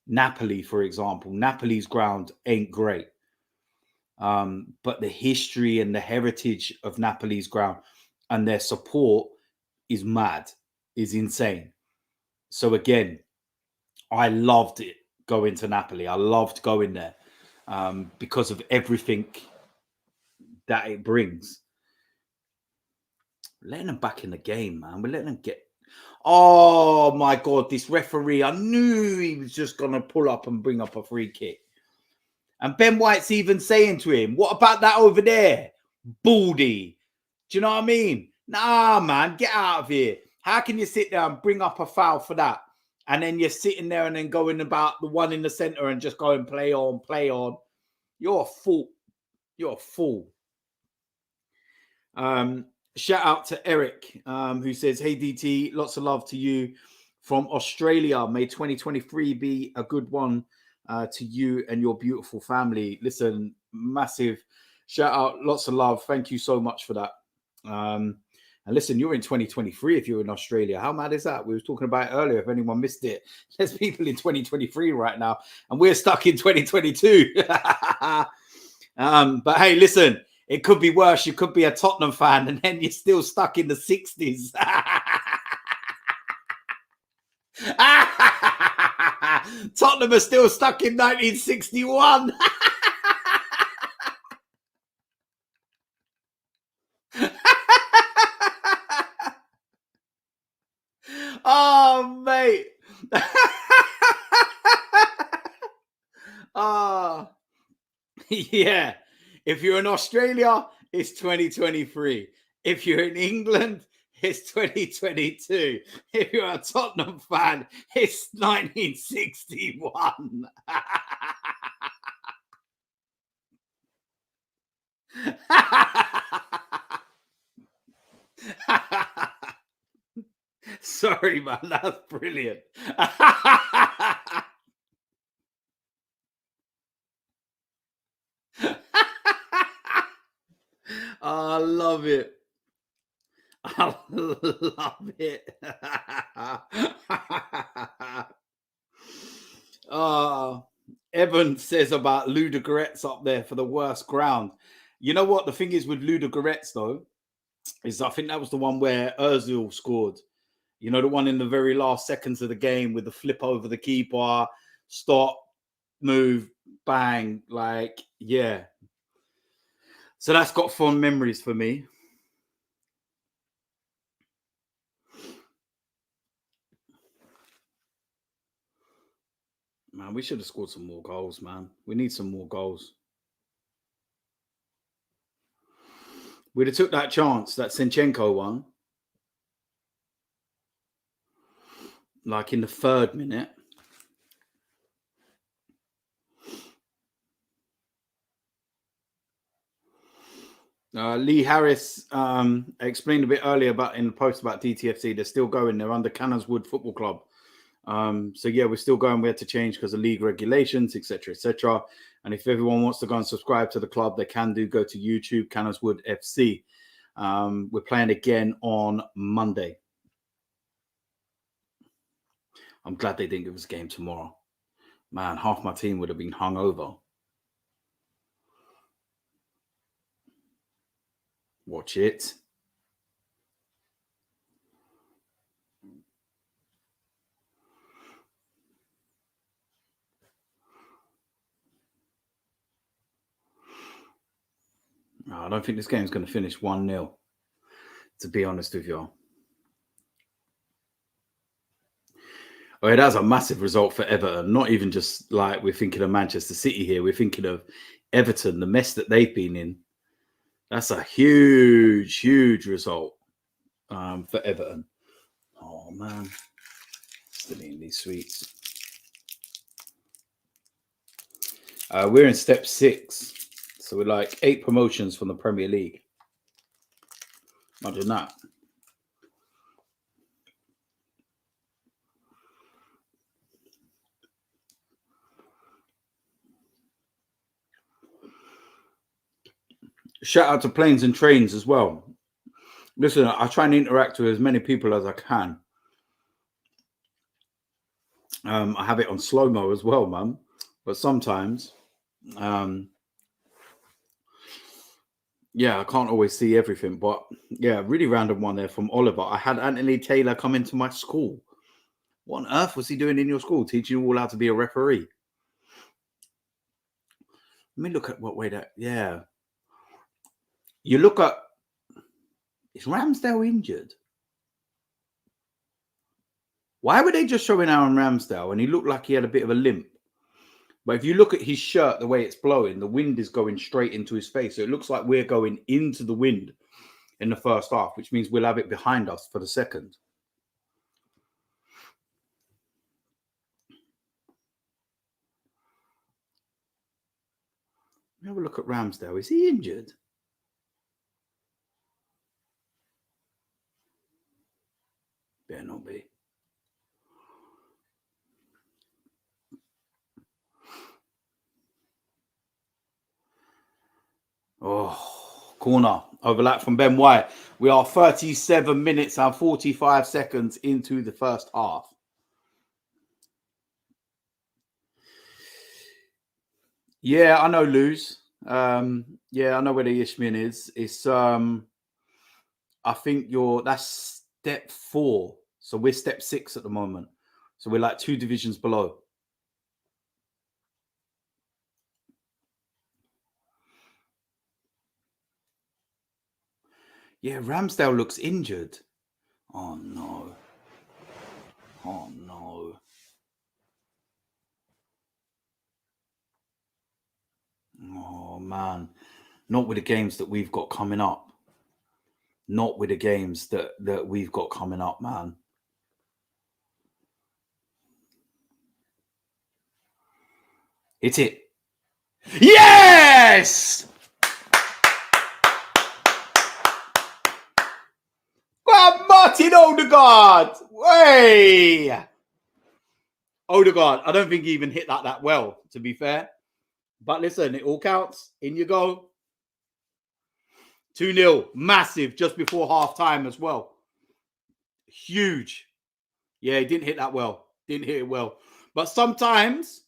Napoli, for example. Napoli's ground ain't great. But the history and the heritage of Napoli's ground and their support is mad, is insane. So again, I loved it going to Napoli. I loved going there because of everything that it brings. Letting them back in the game, man. We're letting them get. Oh my God, this referee! I knew he was just gonna pull up and bring up a free kick. And Ben White's even saying to him, "What about that over there, Baldy?" Do you know what I mean? Nah, man, get out of here. How can you sit there and bring up a foul for that? And then you're sitting there and then going about the one in the center and just going play on, play on. You're a fool. You're a fool. Shout out to Eric, who says, "Hey DT, lots of love to you from Australia. May 2023 be a good one to you and your beautiful family." Listen, massive shout out, lots of love. Thank you so much for that. And listen, you're in 2023 if you're in Australia. How mad is that? We were talking about it earlier. If anyone missed it, there's people in 2023 right now, and we're stuck in 2022. But hey, listen, it could be worse. You could be a Tottenham fan, and then you're still stuck in the 60s. Tottenham are still stuck in 1961. Oh, mate. Oh, yeah. If you're in Australia, it's 2023. If you're in England, it's 2022. If you're a Tottenham fan, it's 1961. Sorry, man. That's brilliant. I love it. I love it. Oh, Evan says about Ludogorets up there for the worst ground. You know what? The thing is with Ludogorets, though, is I think that was the one where Ozil scored. You know, the one in the very last seconds of the game with the flip over the keeper, stop, move, bang. Like, yeah. So that's got fond memories for me. Man, we should have scored some more goals, man. We need some more goals. We'd have took that chance, that Sinchenko one, like in the 3rd minute. Lee Harris explained a bit earlier about in the post about DTFC. They're still going. They're under Canonswood Football Club. So yeah, we're still going. We had to change because of league regulations, etc., etc. And if everyone wants to go and subscribe to the club, they can do. Go to YouTube, Canonswood FC. We're playing again on Monday. I'm glad they didn't give us a game tomorrow. Man, half my team would have been hung over. Watch it. I don't think this game's going to finish 1-0, to be honest with you. Oh, it has a massive result for Everton. Not even just like we're thinking of Manchester City here. We're thinking of Everton, the mess that they've been in. That's a huge, huge result for Everton. Oh, man. Still eating these sweets. We're in step 6. So we're like 8 promotions from the Premier League. Imagine that. Shout out to Planes and Trains as well. Listen, I try and interact with as many people as I can. I have it on slow-mo as well, man. But sometimes, yeah, I can't always see everything. But yeah, really random one there from Oliver. I had Anthony Taylor come into my school. What on earth was he doing in your school? Teaching you all how to be a referee? Let me look at what way that. Yeah, you look at. Is Ramsdale injured? Why were they just showing Aaron Ramsdale and he looked like he had a bit of a limp? But if you look at his shirt, the way it's blowing, the wind is going straight into his face. So it looks like we're going into the wind in the first half, which means we'll have it behind us for the second. Have a look at Ramsdale. Is he injured? Better not be. Oh, corner. Overlap from Ben White. We are 37 minutes and 45 seconds into the first half. Yeah, I know, Luz. Yeah, I know where the Ishmin is. It's I think that's step 4. So we're step 6 at the moment. So we're like 2 divisions below. Yeah, Ramsdale looks injured. Oh, no. Oh, no. Oh, man. Not with the games that we've got coming up. Not with the games that we've got coming up, man. Hit it. Yes! Well, Martin Odegaard! Way! Odegaard, I don't think he even hit that well, to be fair. But listen, it all counts. In you go. 2-0. Massive just before half time as well. Huge. Yeah, he didn't hit that well. Didn't hit it well. But sometimes,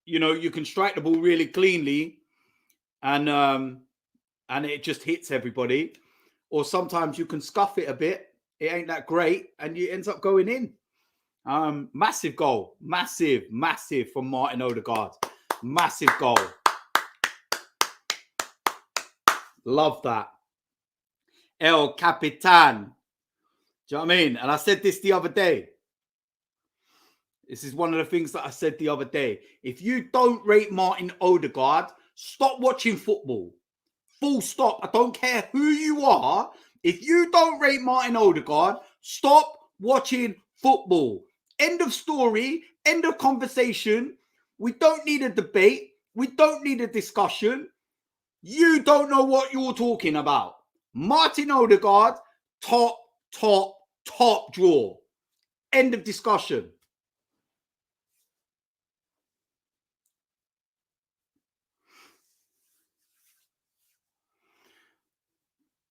you know, you can strike the ball really cleanly and it just hits everybody. Or sometimes you can scuff it a bit. It ain't that great and it ends up going in. Massive goal. Massive from Martin Odegaard. Massive goal. Love that. El Capitan. Do you know what I mean? And I said this the other day. This is one of the things that I said the other day. If you don't rate Martin Odegaard, stop watching football. Full stop. I don't care who you are. If you don't rate Martin Odegaard, stop watching football. End of story. End of conversation. We don't need a debate. We don't need a discussion. You don't know what you're talking about. Martin Odegaard, top draw. End of discussion.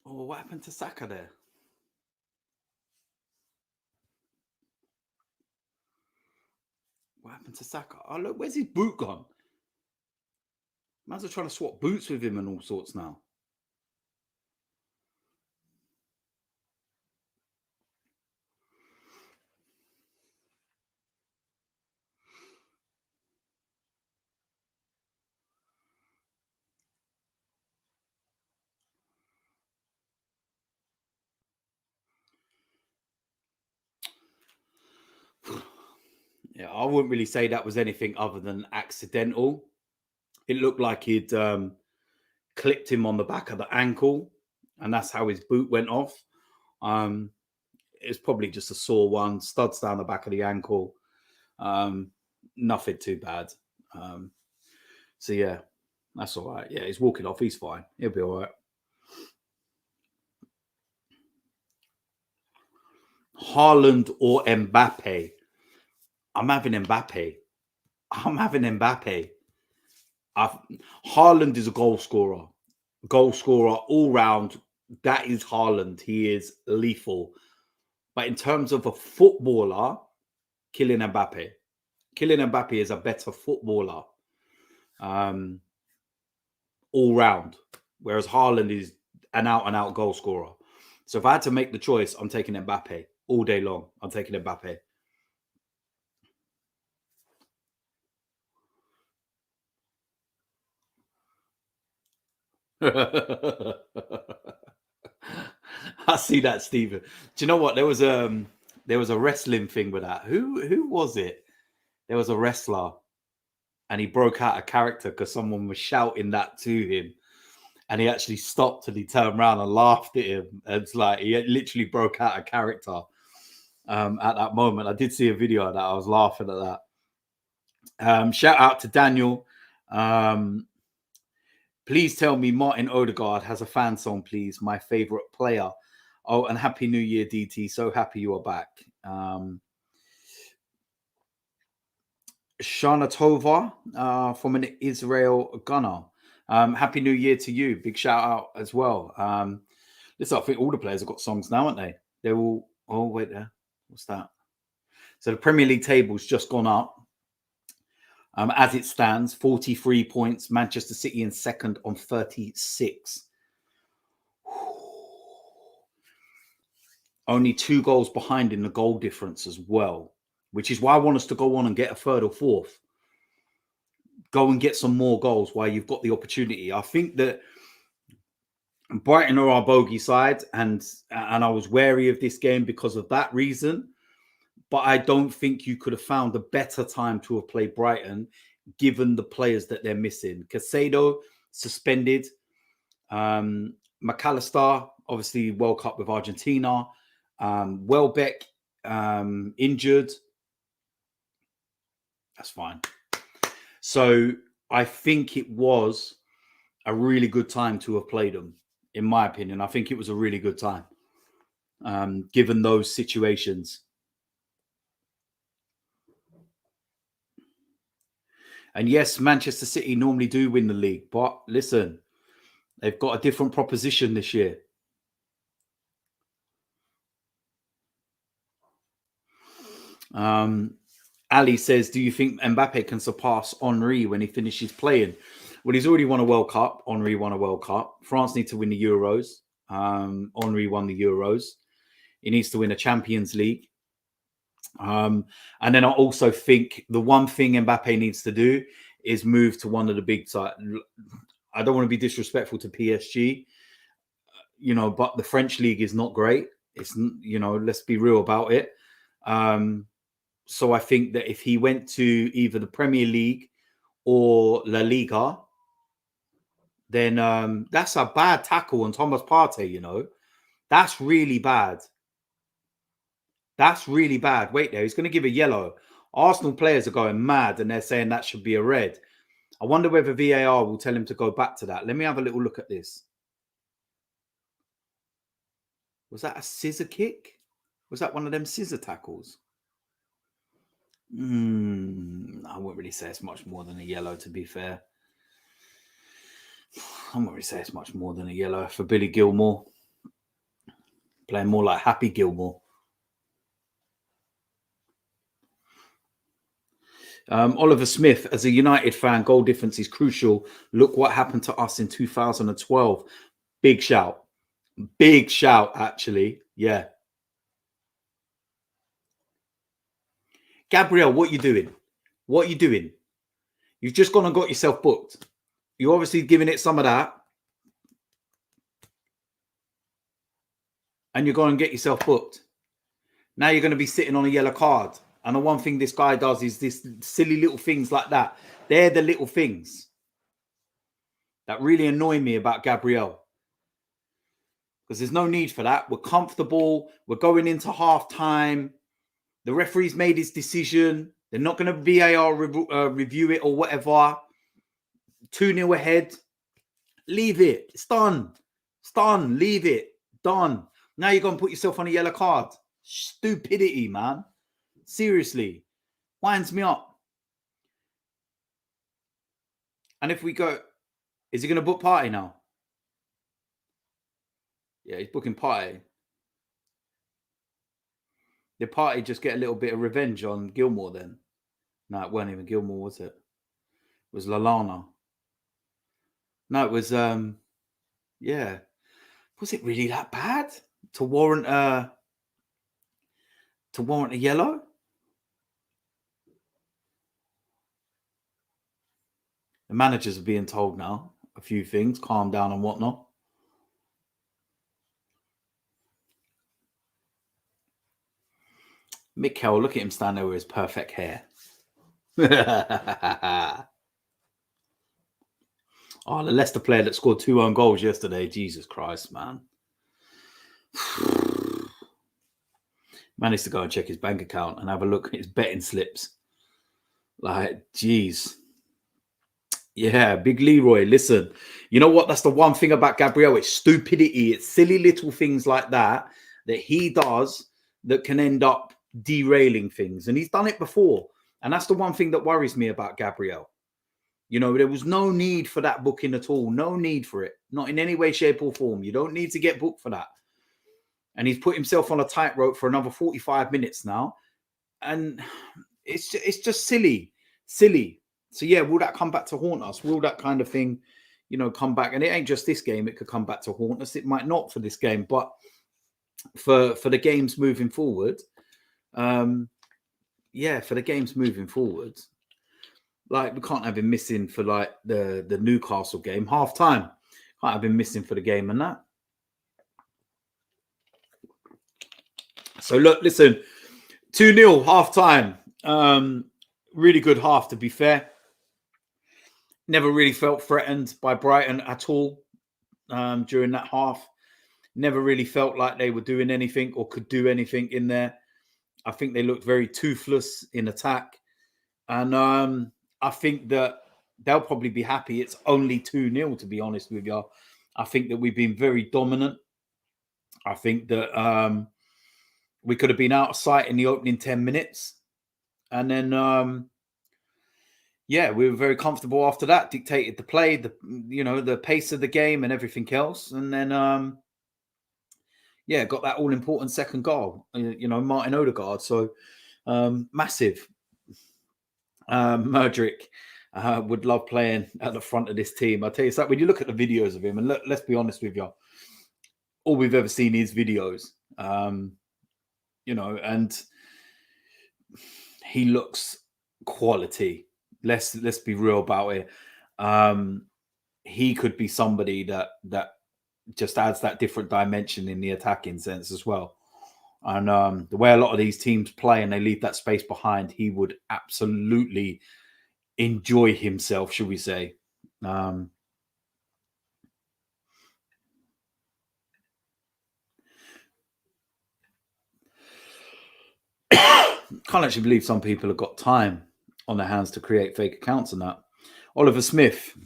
Oh, what happened to Saka there? What happened to Saka? Oh, look, where's his boot gone? Man's are trying to swap boots with him and all sorts now. Yeah, I wouldn't really say that was anything other than accidental. It looked like he'd clipped him on the back of the ankle, and that's how his boot went off. It's probably just a sore one, studs down the back of the ankle. Nothing too bad. So yeah, that's all right. Yeah, he's walking off. He's fine. He'll be all right. Haaland or Mbappe? I'm having Mbappe. Haaland is a goal scorer all round. That is Haaland. He is lethal. But in terms of a footballer, Kylian Mbappe. Kylian Mbappe is a better footballer all round, whereas Haaland is an out-and-out goal scorer. So if I had to make the choice, I'm taking Mbappe all day long. I'm taking Mbappe. I see that, Stephen. Do you know what? There was a wrestling thing with that. Who was it? There was a wrestler, and he broke out a character because someone was shouting that to him, and he actually stopped and he turned around and laughed at him. It's like he literally broke out a character at that moment. I did see a video of that. I was laughing at that. Shout out to Daniel. Please tell me Martin Odegaard has a fan song, please. My favorite player. Oh, and Happy New Year, DT. So happy you are back. Shana Tova from an Israel Gunner. Happy New Year to you. Big shout out as well. Listen, I think all the players have got songs now, aren't they? They're all, oh, wait there. What's that? So the Premier League table's just gone up. As it stands, 43 points. Manchester City in second on 36. Only 2 goals behind in the goal difference as well, which is why I want us to go on and get a third or fourth. Go and get some more goals while you've got the opportunity. I think that Brighton are our bogey side, and I was wary of this game because of that reason. But I don't think you could have found a better time to have played Brighton, given the players that they're missing. Casado suspended, McAllister obviously World Cup with Argentina, Welbeck injured. That's fine. So I think it was a really good time to have played them. In my opinion, I think it was a really good time, given those situations. And yes, Manchester City normally do win the league, but listen, they've got a different proposition this year. Ali says, do you think Mbappe can surpass Henry when he finishes playing? Well, he's already won a World Cup. Henry won a World Cup. France need to win the Euros. Henry won the Euros. He needs to win a Champions League. And then I also think the one thing Mbappe needs to do is move to one of the big sides. I don't want to be disrespectful to PSG, but the French league is not great. It's, let's be real about it. So I think that if he went to either the Premier League or La Liga, then that's a bad tackle on Thomas Partey, That's really bad. That's really bad. Wait there, he's going to give a yellow. Arsenal players are going mad and they're saying that should be a red. I wonder whether VAR will tell him to go back to that. Let me have a little look at this. Was that a scissor kick? Was that one of them scissor tackles? I wouldn't really say it's much more than a yellow, to be fair. I wouldn't really say it's much more than a yellow for Billy Gilmore. Playing more like Happy Gilmore. Oliver Smith, as a United fan, goal difference is crucial. Look what happened to us in 2012. Big shout. Big shout, actually. Yeah. Gabriel, what are you doing? What are you doing? You've just gone and got yourself booked. You're obviously giving it some of that. And you're going to get yourself booked. Now you're going to be sitting on a yellow card. And the one thing this guy does is this silly little things like that. They're the little things that really annoy me about Gabriel. Because there's no need for that. We're comfortable. We're going into half time. The referee's made his decision. They're not going to VAR review it or whatever. 2-0 ahead. Leave it. It's done. It's done. Leave it. Done. Now you're going to put yourself on a yellow card. Stupidity, man. Seriously. Winds me up. And if we go... Is he going to book Partey now? Yeah, he's booking Partey. Did Partey just get a little bit of revenge on Gilmore then? No, it weren't even Gilmore, was it? It was Lallana. No, it was... yeah. Was it really that bad to warrant a yellow? The managers are being told now a few things, calm down and whatnot. Mikel, look at him stand there with his perfect hair. Oh, the Leicester player that scored 2 own goals yesterday. Jesus Christ, man. Managed to go and check his bank account and have a look at his betting slips. Like, geez. Yeah, Big Leroy, listen. You know what? That's the one thing about Gabriel. It's stupidity. It's silly little things like that he does that can end up derailing things. And he's done it before. And that's the one thing that worries me about Gabriel. There was no need for that booking at all. No need for it. Not in any way, shape or form. You don't need to get booked for that. And he's put himself on a tightrope for another 45 minutes now. And it's just silly. Silly. So, yeah, will that come back to haunt us? Will that kind of thing, come back? And it ain't just this game. It could come back to haunt us. It might not for this game. But for the games moving forward, for the games moving forward, like, we can't have him missing for, like, the Newcastle game. Half time. Might have been missing for the game and that. So look, listen, 2-0 half time. Really good half, to be fair. Never really felt threatened by Brighton at all during that half. Never really felt like they were doing anything or could do anything in there. I think they looked very toothless in attack. And I think that they'll probably be happy it's only 2-0, to be honest with you. I think that we've been very dominant. I think that we could have been out of sight in the opening 10 minutes. And then, yeah, we were very comfortable after that, dictated the play, the pace of the game and everything else. And then, yeah, got that all-important second goal, Martin Odegaard. So massive. Murdrick would love playing at the front of this team. I'll tell you something, when you look at the videos of him, and let's be honest with you, all we've ever seen is videos, and he looks quality. Let's be real about it. He could be somebody that just adds that different dimension in the attacking sense as well. And the way a lot of these teams play and they leave that space behind, he would absolutely enjoy himself, should we say. Can't actually believe some people have got time on their hands to create fake accounts and that. Oliver Smith.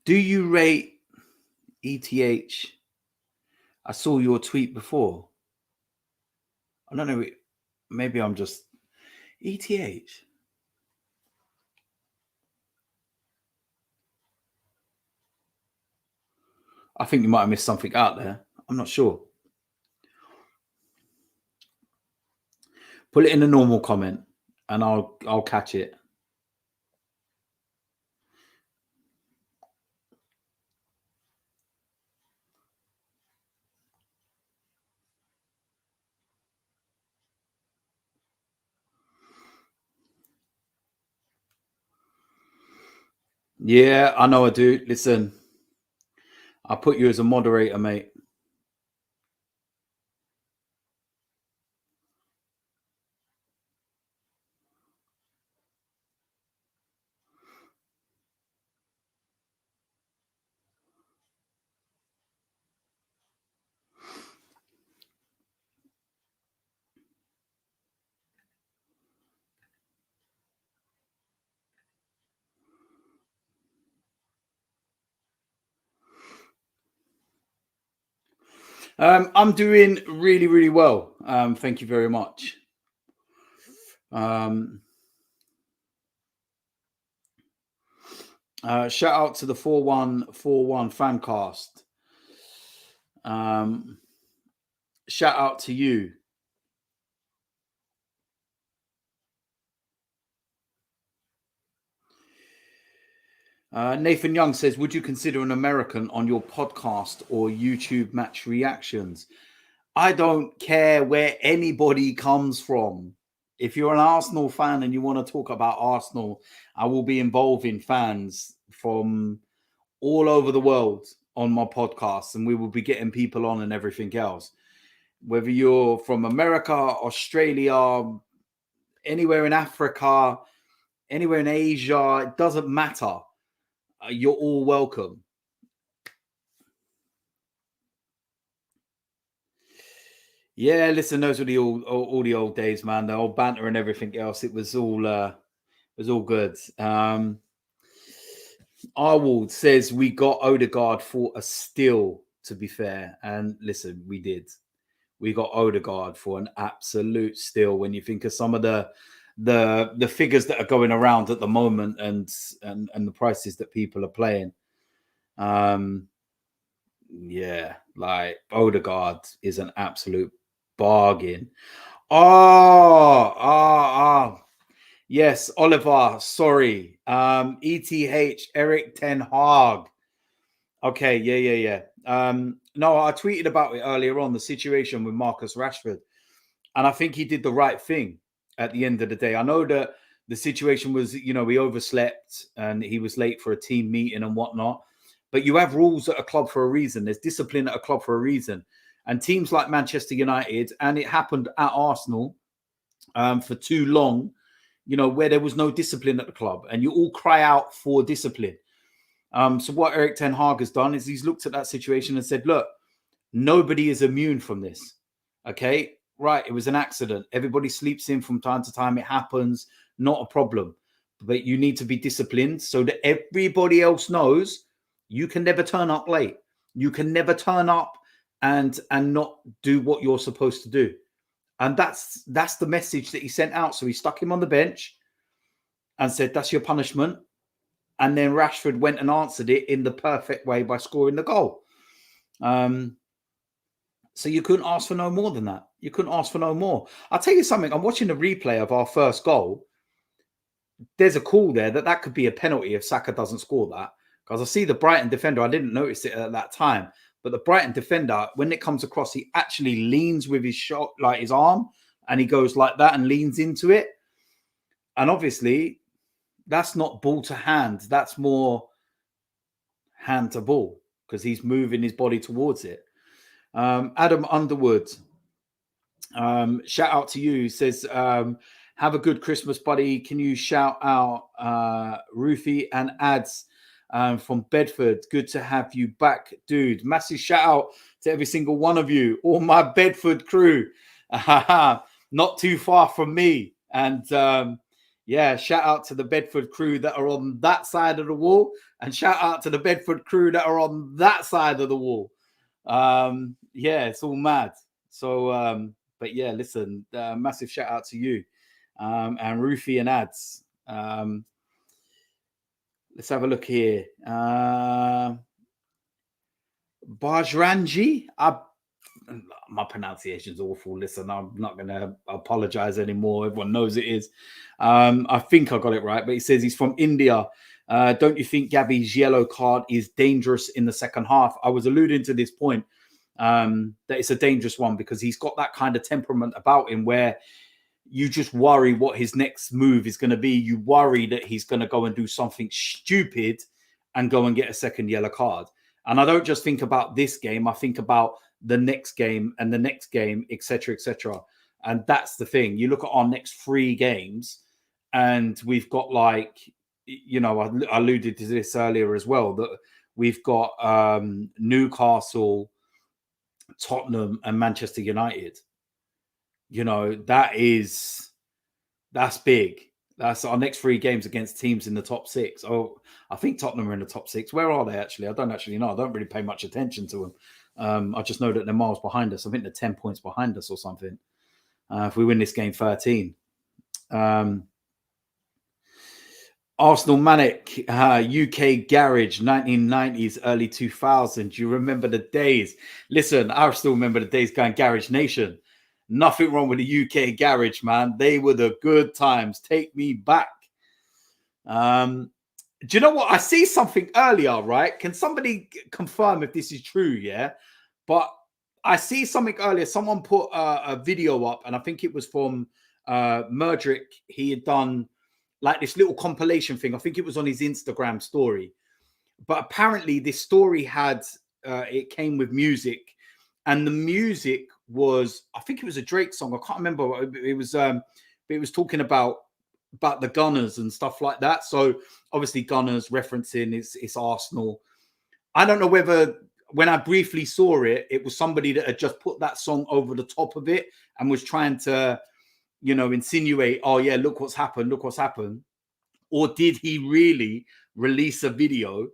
Do you rate ETH? I saw your tweet before. I don't know. Maybe I'm just ETH. I think you might have missed something out there. I'm not sure. Put it in a normal comment and I'll catch it. Yeah, I know I do. Listen, I'll put you as a moderator, mate. I'm doing really, really well. Thank you very much. Shout out to the 4141 Fancast. Shout out to you. Nathan Young says, would you consider an American on your podcast or YouTube match reactions? I don't care where anybody comes from. If you're an Arsenal fan and you want to talk about Arsenal, I will be involving fans from all over the world on my podcast, and we will be getting people on and everything else. Whether you're from America, Australia, anywhere in Africa, anywhere in Asia, it doesn't matter. You're all welcome. Yeah, listen, those were all the old days, man. The old banter and everything else. It was all good. Arwald says we got Odegaard for a steal, to be fair. And listen, we did. We got Odegaard for an absolute steal when you think of some of the figures that are going around at the moment and the prices that people are playing. Yeah, like Odegaard is an absolute bargain. Yes, Oliver, sorry. ETH, Eric Ten Hag. Okay, yeah. No, I tweeted about it earlier on, the situation with Marcus Rashford. And I think he did the right thing at the end of the day. I know that the situation was, he overslept and he was late for a team meeting and whatnot. But you have rules at a club for a reason. There's discipline at a club for a reason. And teams like Manchester United, and it happened at Arsenal for too long, where there was no discipline at the club, and you all cry out for discipline. So what Eric Ten Hag has done is he's looked at that situation and said, look, nobody is immune from this. Okay, right. It was an accident. Everybody sleeps in from time to time. It happens. Not a problem. But you need to be disciplined so that everybody else knows you can never turn up late. You can never turn up and not do what you're supposed to do. And that's the message that he sent out. So he stuck him on the bench and said, that's your punishment. And then Rashford went and answered it in the perfect way by scoring the goal. So you couldn't ask for no more than that. You couldn't ask for no more. I'll tell you something. I'm watching the replay of our first goal. There's a call there that could be a penalty if Saka doesn't score that. Because I see the Brighton defender. I didn't notice it at that time. But the Brighton defender, when it comes across, he actually leans with his shot, like his arm, and he goes like that and leans into it. And obviously, that's not ball to hand. That's more hand to ball because he's moving his body towards it. Adam Underwood, shout out to you. He says, have a good Christmas, buddy. Can you shout out Rufy and Ads from Bedford? Good to have you back, dude. Massive shout out to every single one of you, all my Bedford crew. Not too far from me. And yeah, shout out to the Bedford crew that are on that side of the wall, and shout out to the Bedford crew that are on that side of the wall. Yeah, it's all mad. So, but yeah, listen, massive shout out to you and Rufy and Ads. Let's have a look here. Bajranji. My pronunciation's awful. Listen, I'm not going to apologize anymore. Everyone knows it is. I think I got it right, but he says he's from India. Don't you think Gabby's yellow card is dangerous in the second half? I was alluding to this point that it's a dangerous one because he's got that kind of temperament about him where you just worry what his next move is going to be. You worry that he's going to go and do something stupid and go and get a second yellow card. And I don't just think about this game. I think about the next game and the next game, etc., etc. And that's the thing. You look at our next 3 games and we've got I alluded to this earlier as well, that we've got Newcastle, Tottenham and Manchester United. That's big. That's our next 3 games against teams in the top 6. Oh, I think Tottenham are in the top 6. Where are they actually? I don't actually know. I don't really pay much attention to them. I just know that they're miles behind us. I think they're 10 points behind us or something. If we win this game, 13. Arsenal Manic, UK Garage, 1990s, early 2000s. You remember the days? Listen, I still remember the days going Garage Nation. Nothing wrong with the UK Garage, man. They were the good times. Take me back. Do you know what? I see something earlier, right? Can somebody confirm if this is true? Yeah. But I see something earlier. Someone put a video up, and I think it was from Murdrick. He had done like this little compilation thing. I think it was on his Instagram story. But apparently this story had, it came with music. And the music was, I think it was a Drake song. I can't remember. It was talking about the Gunners and stuff like that. So obviously Gunners referencing it's Arsenal. I don't know whether when I briefly saw it, it was somebody that had just put that song over the top of it and was trying to, insinuate, oh yeah, look what's happened. Or did he really release a video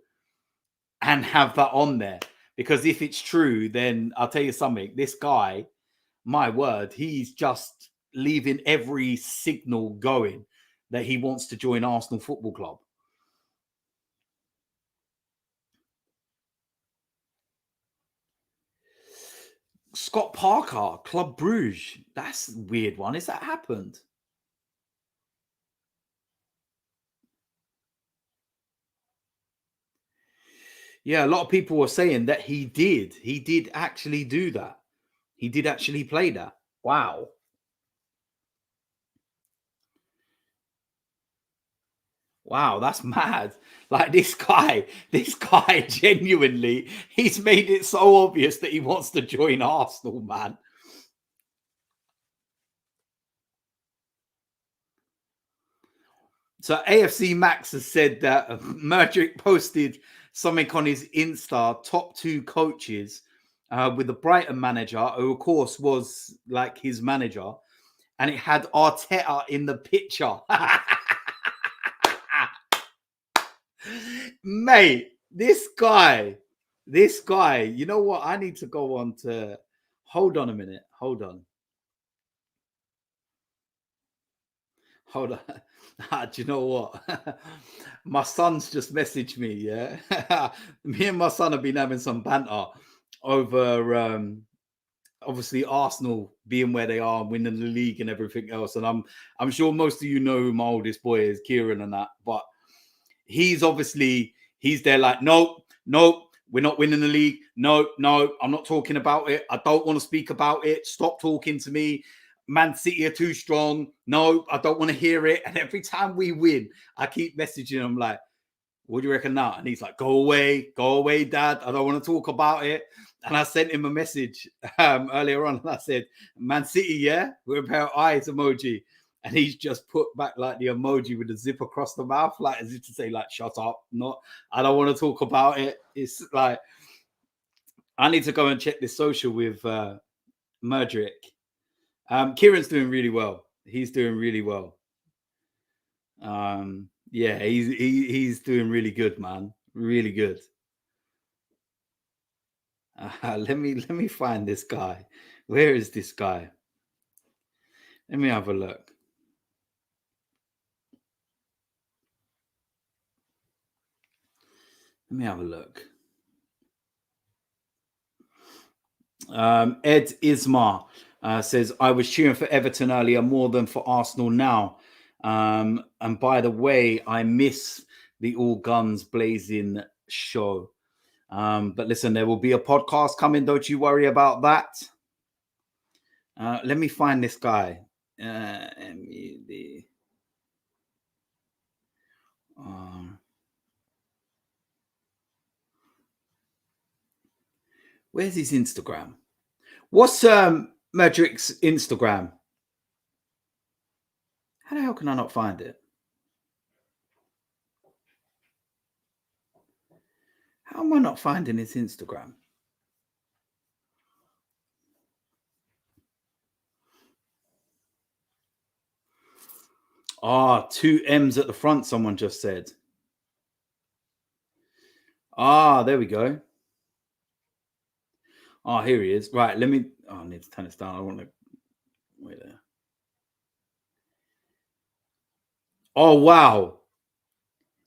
and have that on there? Because if it's true, then I'll tell you something. This guy, my word, he's just leaving every signal going that he wants to join Arsenal Football Club. Scott Parker, Club Bruges. That's a weird one. Has that happened? Yeah, a lot of people were saying that he did. He did actually do that. He did actually play that. Wow. Wow, that's mad. Like this guy genuinely, he's made it so obvious that he wants to join Arsenal, man. So AFC Max has said that Mudryk posted something on his Insta, top two coaches, with the Brighton manager, who of course was like his manager, and it had Arteta in the picture. Mate, this guy, you know what? I need to go on to hold on a minute. Hold on. Do you know what? My son's just messaged me. Yeah, me and my son have been having some banter over obviously Arsenal being where they are, winning the league and everything else. And I'm sure most of you know who my oldest boy is, Kieran, and that. But he's there like, nope, we're not winning the league. No, I'm not talking about it. I don't want to speak about it. Stop talking to me. Man City are too strong. No, I don't want to hear it. And every time we win, I keep messaging him like, what do you reckon now? And he's like, go away, Dad. I don't want to talk about it. And I sent him a message earlier on, and I said, Man City, yeah, with a pair of eyes emoji. And he's just put back like the emoji with the zip across the mouth, like as if to say, like, shut up. Not, I don't want to talk about it. It's like, I need to go and check this social with Mudryk. Kieran's doing really well. He's doing really well. Yeah, he's doing really good, man. Really good. Let me find this guy. Where is this guy? Let me have a look. Let me have a look. Ed Ismar says, I was cheering for Everton earlier more than for Arsenal now. And by the way, I miss the all guns blazing show. But listen, there will be a podcast coming. Don't you worry about that. Let me find this guy. Where's his Instagram? What's Mudryk's Instagram? How the hell can I not find it? How am I not finding his Instagram? Two M's at the front, someone just said. There we go. Here he is. Right, let me. I need to turn this down. I want to. Wait there. Oh, wow.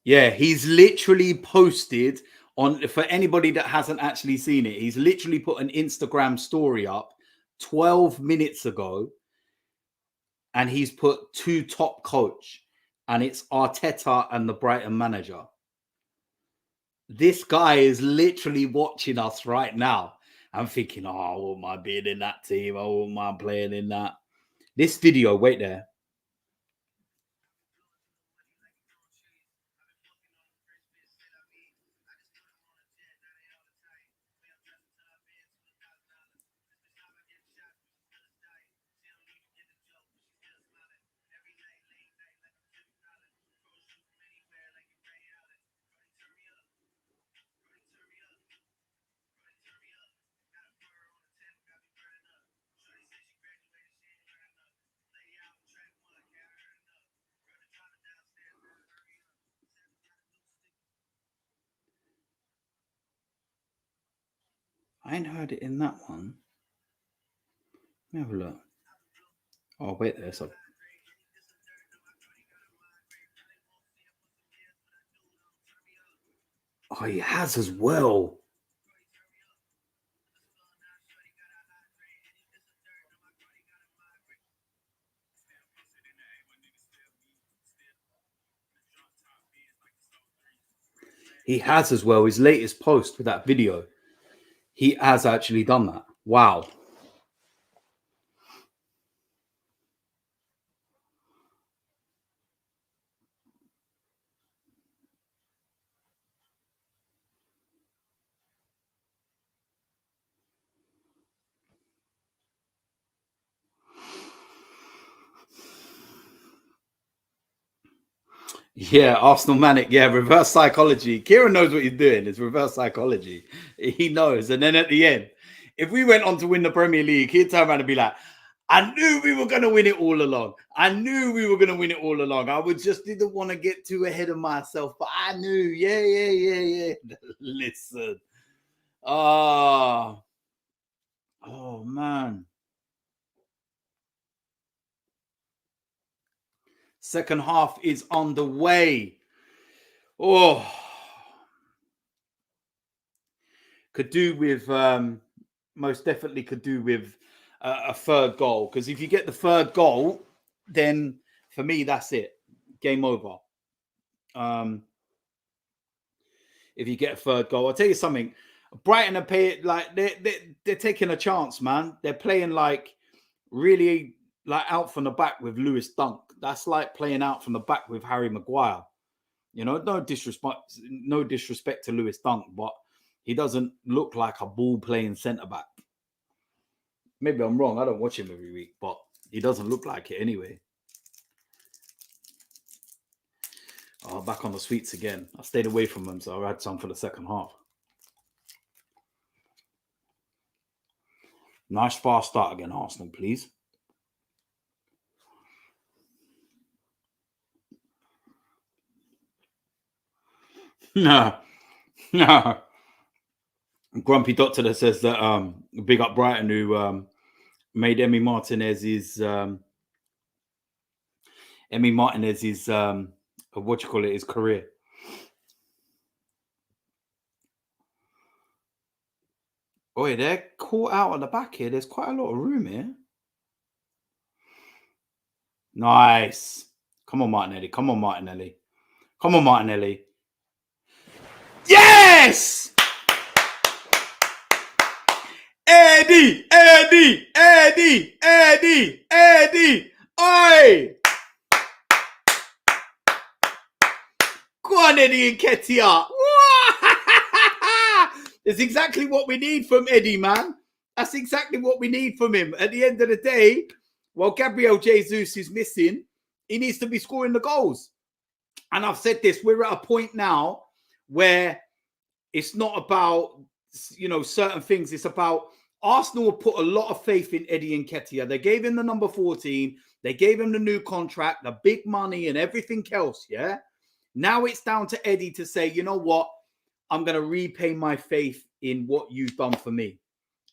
Yeah, he's literally posted on, for anybody that hasn't actually seen it, he's literally put an Instagram story up 12 minutes ago, and he's put two top coach, and it's Arteta and the Brighton manager. This guy is literally watching us right now. I'm thinking, I wouldn't mind being in that team. I wouldn't mind playing in that. This video, wait there. I ain't heard it in that one. Let me have a look. Oh, wait there. So, he has as well. He has as well. His latest post with that video, he has actually done that. Wow. Yeah, Arsenal manic. Yeah, reverse psychology. Kieran knows what he's doing. It's reverse psychology. He knows. And then at the end, if we went on to win the Premier League, he'd turn around and be like, I knew we were going to win it all along. I knew we were going to win it all along. I would just didn't want to get too ahead of myself, but I knew. Yeah. Listen. Oh man. Second half is underway. Oh, could do with most definitely could do with a third goal, because if you get the third goal, then for me that's it, game over. If you get a third goal, I'll tell you something. Brighton are paying like they're taking a chance, man. They're playing like really like out from the back with Lewis Dunk. That's like playing out from the back with Harry Maguire. You know, no disrespect to Lewis Dunk, but he doesn't look like a ball playing centre back. Maybe I'm wrong. I don't watch him every week, but he doesn't look like it anyway. Oh, back on the sweets again. I stayed away from them, so I had some for the second half. Nice fast start again, Arsenal, please. No. Grumpy Doctor that says that big up Brighton, who made Emmy Martinez his what you call it, his career. Oh, yeah, they're caught out on the back here. There's quite a lot of room here. Nice. Come on, Martinelli. Come on, Martinelli. Come on, Martinelli. Yes! Eddie! Eddie! Eddie! Eddie! Eddie! Oi! Go on, Eddie Nketiah. That's exactly what we need from Eddie, man. That's exactly what we need from him. At the end of the day, while Gabriel Jesus is missing, he needs to be scoring the goals. And I've said this, we're at a point now where it's not about, you know, certain things. It's about Arsenal have put a lot of faith in Eddie Nketiah. They gave him the number 14. They gave him the new contract, the big money and everything else, yeah? Now it's down to Eddie to say, you know what? I'm going to repay my faith in what you've done for me.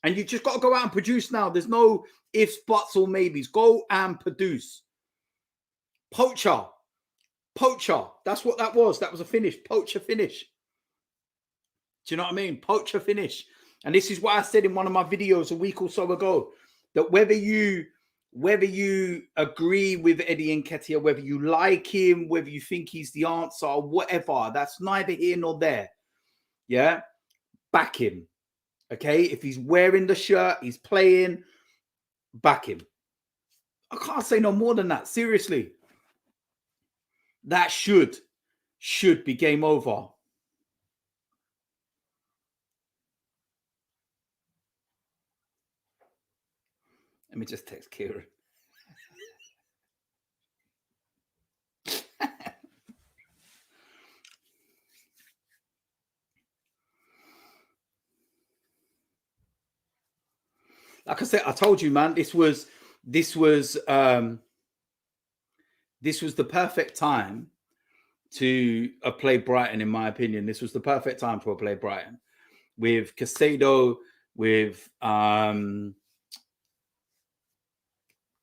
And you just got to go out and produce now. There's no ifs, buts, or maybes. Go and produce. Poacher. That's what that was. That was a finish. Poacher finish. Do you know what I mean? Poacher finish. And this is what I said in one of my videos a week or so ago, that whether you agree with Eddie Nketiah, whether you like him, whether you think he's the answer or whatever, that's neither here nor there. Yeah? Back him. Okay? If he's wearing the shirt, he's playing, back him. I can't say no more than that. Seriously. That should be game over. Let me just text Kieran. Like I said, I told you, man, this was the perfect time to play Brighton, in my opinion. This was the perfect time to play Brighton. With Caicedo, with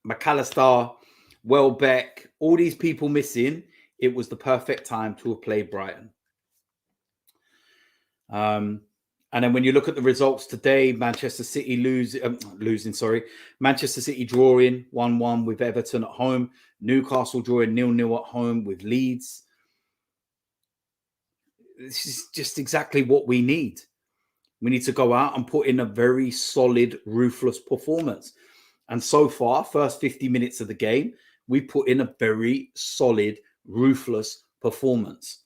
McAllister, Welbeck, all these people missing, it was the perfect time to have played Brighton. And then when you look at the results today, Manchester City Manchester City drawing 1-1 with Everton at home, Newcastle drawing 0-0 at home with Leeds. This is just exactly what we need. We need to go out and put in a very solid, ruthless performance. And so far, first 50 minutes of the game, we put in a very solid, ruthless performance.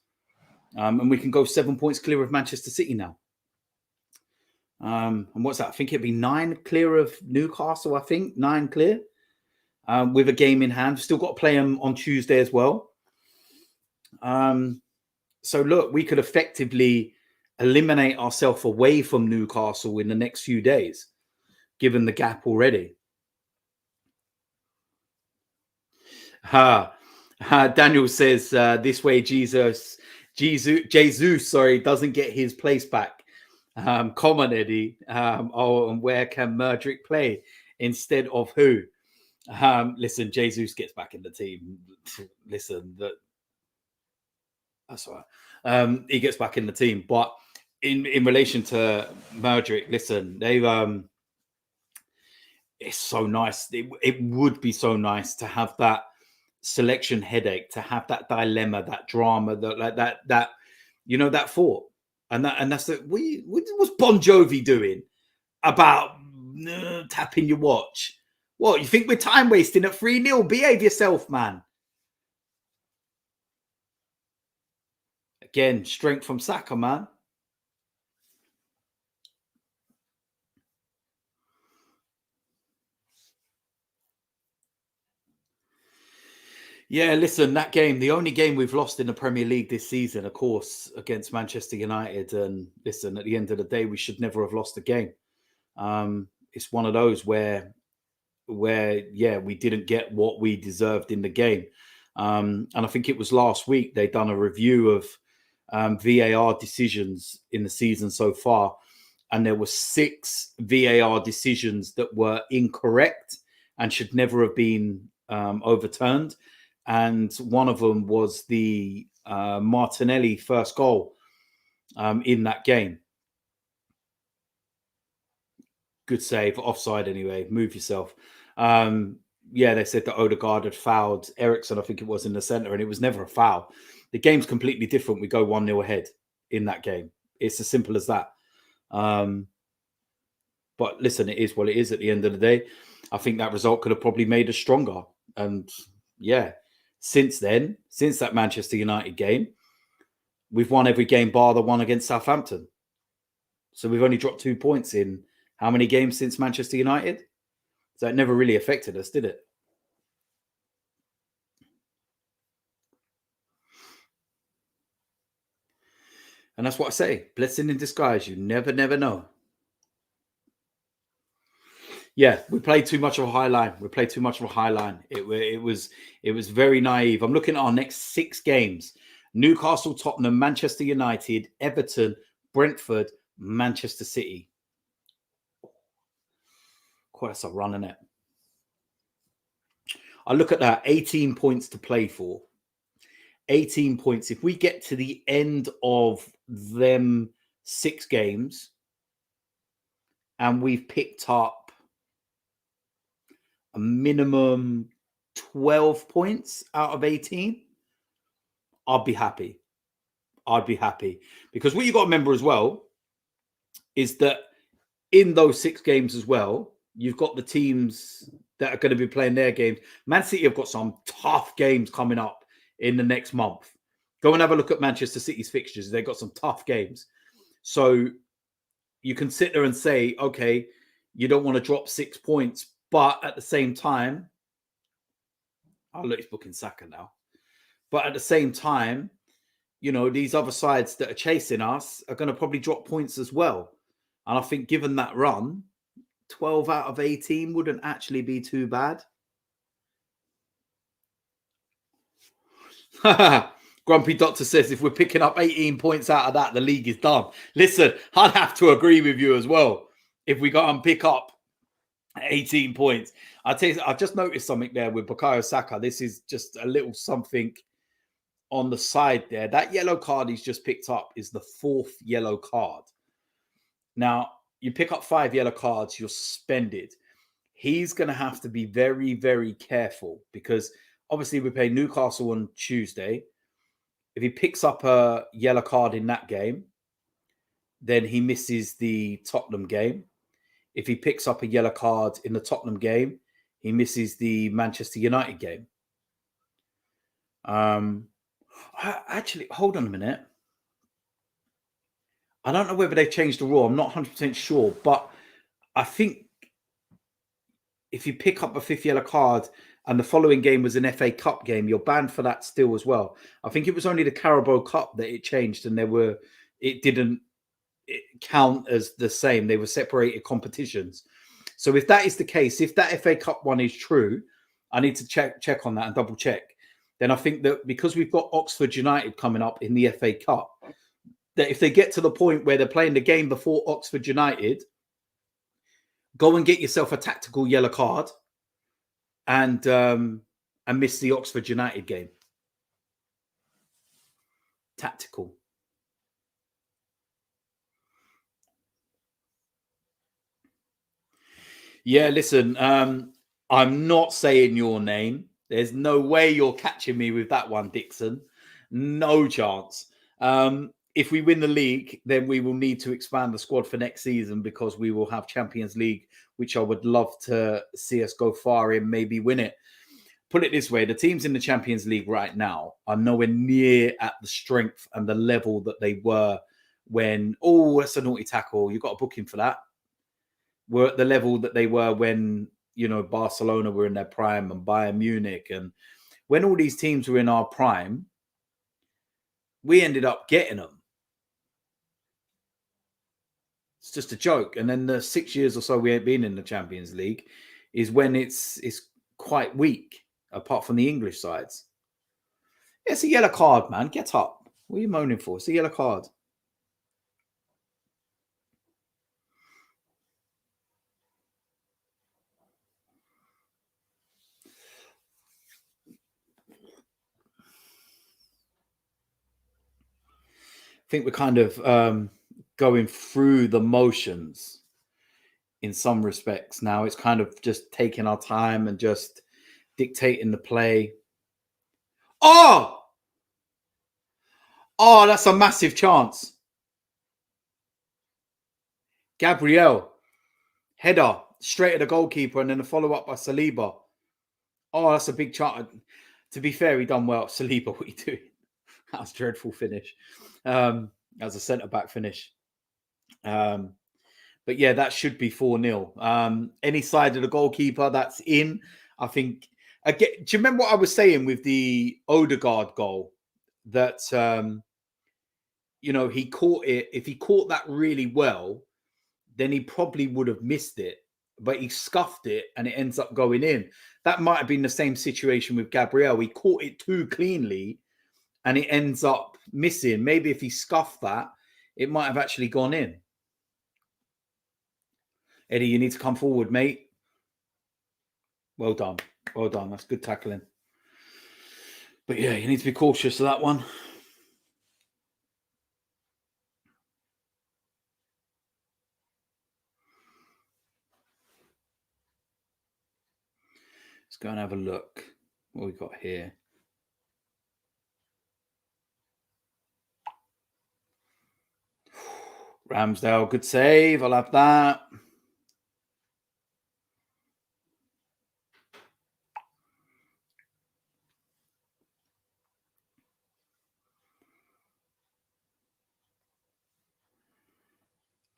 And we can go 7 points clear of Manchester City now. And what's that? I think it'd be 9 clear of Newcastle, 9 clear with a game in hand. Still got to play them on Tuesday as well. So look, we could effectively eliminate ourselves away from Newcastle in the next few days, given the gap already. Daniel says this way, Jesus, sorry, doesn't get his place back. Come on, Eddie. And where can Mudryk play instead of who? Listen, Jesus gets back in the team. Listen, that's all right. He gets back in the team, but in relation to Mudryk, listen, they've it's so nice. It would be so nice to have that selection headache, to have that dilemma, that drama, that that thought, and that's the what was Bon Jovi doing about tapping your watch? What, you think we're time wasting at 3-0? Behave yourself, man. Again, strength from Saka, man. Yeah, listen, that game, the only game we've lost in the Premier League this season, of course, against Manchester United. And listen, at the end of the day, we should never have lost a game. It's one of those where yeah, we didn't get what we deserved in the game. And I think it was last week they done a review of VAR decisions in the season so far, and there were 6 VAR decisions that were incorrect and should never have been overturned. And one of them was the Martinelli first goal in that game. Good save, offside anyway. Move yourself. Yeah, they said that Odegaard had fouled Ericsson, I think it was, in the centre, and it was never a foul. The game's completely different. We go 1-0 ahead in that game. It's as simple as that. But listen, it is what it is at the end of the day. I think that result could have probably made us stronger. And yeah, since then, since that Manchester United game, we've won every game bar the one against Southampton. So we've only dropped 2 points in how many games since Manchester United? So it never really affected us, did it? And that's what I say. Blessing in disguise. You never know. Yeah, we played too much of a high line. It was very naive. I'm looking at our next 6 games: Newcastle, Tottenham, Manchester United, Everton, Brentford, Manchester City. Quite that's a run, isn't it? I look at that, 18 points to play for. 18 points. If we get to the end of them 6 games and we've picked up a minimum 12 points out of 18, I'd be happy. Because what you got to remember as well is that in those 6 games as well, you've got the teams that are going to be playing their games. Man City have got some tough games coming up in the next month. Go and have a look at Manchester City's fixtures. They've got some tough games. So you can sit there and say, okay, you don't want to drop 6 points, but at the same time, oh, look, it's booking Saka now. But at the same time, these other sides that are chasing us are going to probably drop points as well. And I think given that run, 12 out of 18 wouldn't actually be too bad. Grumpy Doctor says if we're picking up 18 points out of that, the league is done. Listen, I'd have to agree with you as well. If we go and pick up 18 points, I'll tell you, I've just noticed something there with Bukayo Saka. This is just a little something on the side there. That yellow card he's just picked up is the 4th yellow card. Now, you pick up 5 yellow cards, you're suspended. He's going to have to be very, very careful because obviously we play Newcastle on Tuesday. If he picks up a yellow card in that game, then he misses the Tottenham game. If he picks up a yellow card in the Tottenham game, he misses the Manchester United game. Actually, hold on a minute. I don't know whether they've changed the rule. I'm not 100% sure, but I think if you pick up a 5th yellow card and the following game was an FA Cup game, you're banned for that still as well. I think it was only the Carabao Cup that it changed, and it didn't count as the same. They were separated competitions. So if that is the case, if that FA Cup one is true, I need to check on that and double check. Then I think that because we've got Oxford United coming up in the FA Cup, that if they get to the point where they're playing the game before Oxford United, go and get yourself a tactical yellow card and miss the Oxford United game. Tactical. Yeah, listen, I'm not saying your name. There's no way you're catching me with that one, Dixon. No chance. If we win the league, then we will need to expand the squad for next season because we will have Champions League, which I would love to see us go far in, maybe win it. Put it this way, the teams in the Champions League right now are nowhere near at the strength and the level that they were when, that's a naughty tackle. You got a booking for that. Were at the level that they were when, Barcelona were in their prime and Bayern Munich. And when all these teams were in our prime, we ended up getting them. It's just a joke. And then the 6 years or so we ain't been in the Champions League is when it's quite weak, apart from the English sides. It's a yellow card, man. Get up. What are you moaning for? It's a yellow card. I think we're kind of going through the motions in some respects now. It's kind of just taking our time and just dictating the play. Oh, that's a massive chance. Gabriel, header, straight at the goalkeeper, and then a follow-up by Saliba. Oh, that's a big chance. To be fair, he done well. Saliba, what are you doing? That was a dreadful finish. As a centre-back finish. But yeah, that should be 4-0. Any side of the goalkeeper that's in, I think. Again, do you remember what I was saying with the Odegaard goal? That, he caught it. If he caught that really well, then he probably would have missed it. But he scuffed it and it ends up going in. That might have been the same situation with Gabriel. He caught it too cleanly and it ends up missing. Maybe if he scuffed that, it might have actually gone in. Eddie, you need to come forward, mate. Well done. Well done. That's good tackling. But yeah, you need to be cautious of that one. Let's go and have a look. What we got here. Ramsdale, good save. I'll have that.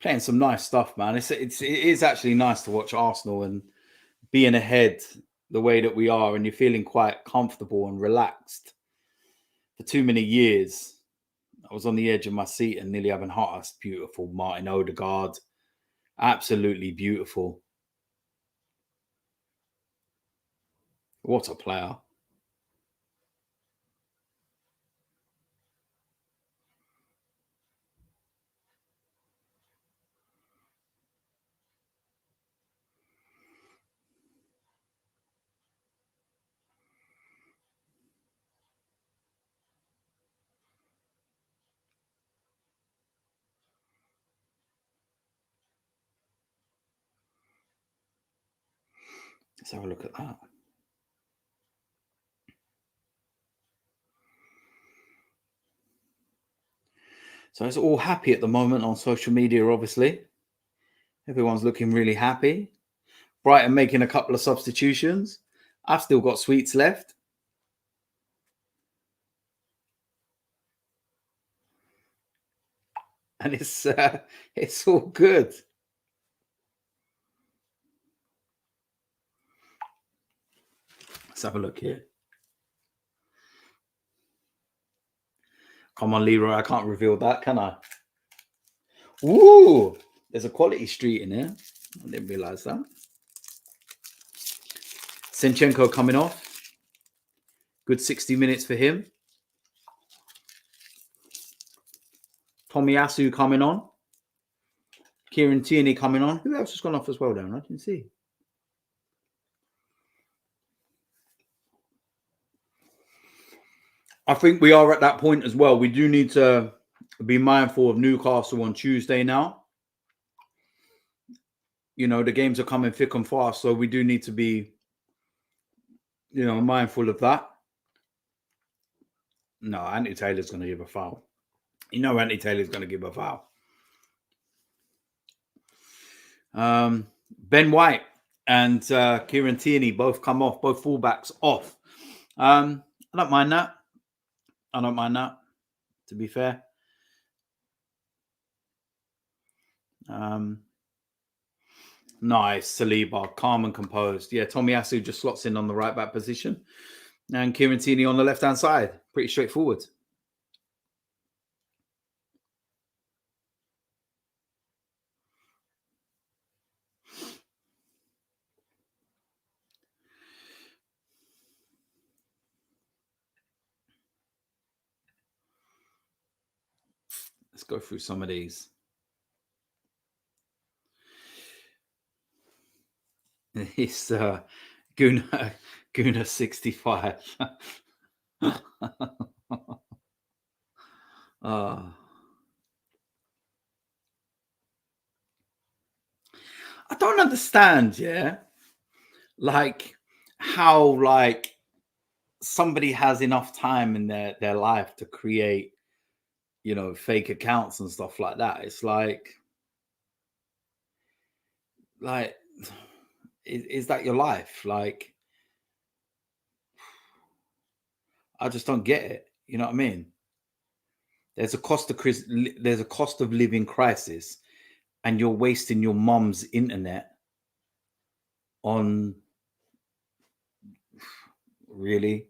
Playing some nice stuff, man. It is actually nice to watch Arsenal and being ahead the way that we are, and you're feeling quite comfortable and relaxed. For too many years, I was on the edge of my seat and nearly having heart. That's beautiful, Martin Odegaard. Absolutely beautiful. What a player. Let's have a look at that. So it's all happy at the moment on social media, obviously. Everyone's looking really happy. Brighton making a couple of substitutions. I've still got sweets left. And it's all good. Let's have a look here. Come on, Leroy. I can't reveal that, can I? Ooh, there's a quality street in here. I didn't realize that. Zinchenko coming off. Good 60 minutes for him. Tomiyasu coming on. Kieran Tierney coming on. Who else has gone off as well, Dan? I didn't see. I think we are at that point as well. We do need to be mindful of Newcastle on Tuesday now. You know, the games are coming thick and fast, so we do need to be, you know, mindful of that. No, Anthony Taylor's going to give a foul. You know Anthony Taylor's going to give a foul. Ben White and Kieran Tierney both come off, both fullbacks off. I don't mind that. To be fair. Nice, Saliba, calm and composed. Yeah, Tomiyasu just slots in on the right back position. And Kieran Tierney on the left-hand side. Pretty straightforward. Let's go through some of these. It's Guna 65. I don't understand, yeah, like how like somebody has enough time in their life to create, you know, fake accounts and stuff like that. It's like is that your life? Like, I just don't get it. You know what I mean? There's a cost of living crisis, and you're wasting your mum's internet on, really?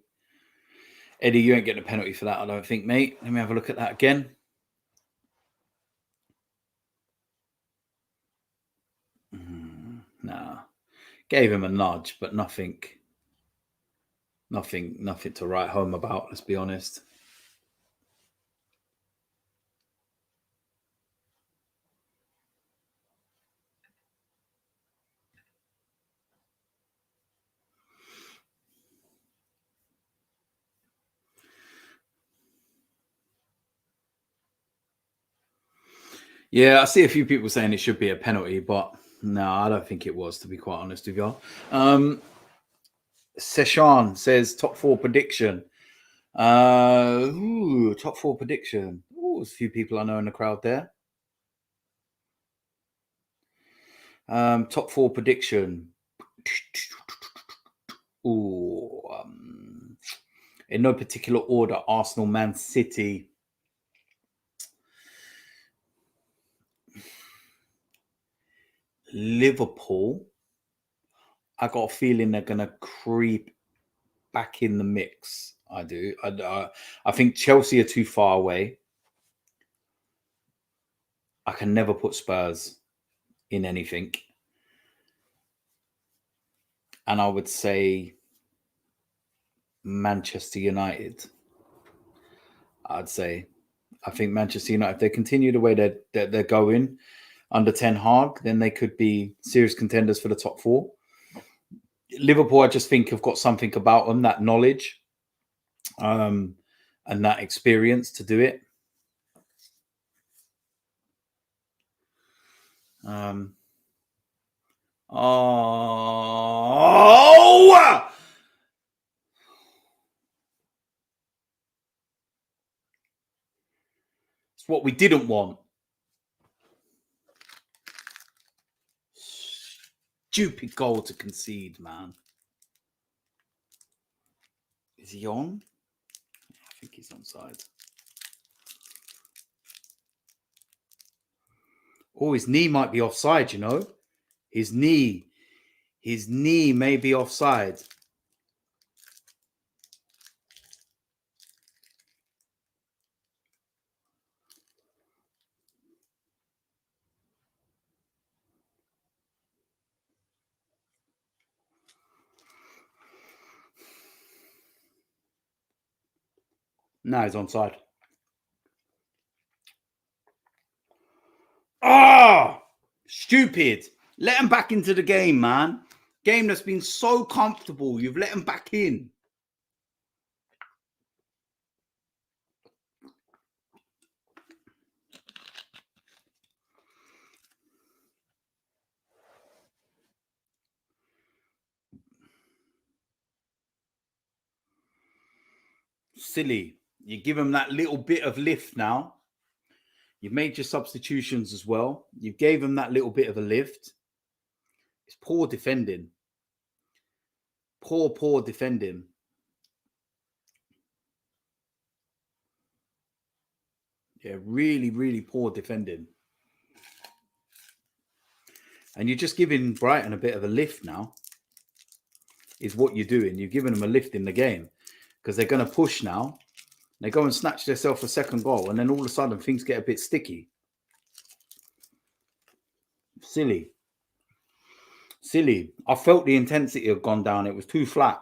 Eddie, you ain't getting a penalty for that, I don't think, mate. Let me have a look at that again. Nah. Gave him a nudge, but nothing to write home about, let's be honest. Yeah, I see a few people saying it should be a penalty, but no, I don't think it was, to be quite honest with y'all. Seshan says top 4 prediction. Top 4 prediction. There's a few people I know in the crowd there. Top 4 prediction. In no particular order: Arsenal, Man City, Liverpool. I got a feeling they're going to creep back in the mix. I do. I think Chelsea are too far away. I can never put Spurs in anything. And I would say Manchester United. I think Manchester United, if they continue the way they're going under Ten Hag, then they could be serious contenders for the top 4. Liverpool, I just think, have got something about them, that knowledge and that experience to do it. It's what we didn't want. Stupid goal to concede, man. Is he on? I think he's onside. Oh, his knee might be offside, you know. His knee may be offside. No, he's onside. Ah, stupid. Let him back into the game, man. Game that's been so comfortable. You've let him back in. Silly. You give him that little bit of lift now. You've made your substitutions as well. You gave him that little bit of a lift. It's poor defending. Poor defending. Yeah, really poor defending. And you're just giving Brighton a bit of a lift now, is what you're doing. You're giving them a lift in the game because they're going to push now. They go and snatch themselves a second goal, and then all of a sudden things get a bit sticky. Silly. I felt the intensity had gone down. It was too flat.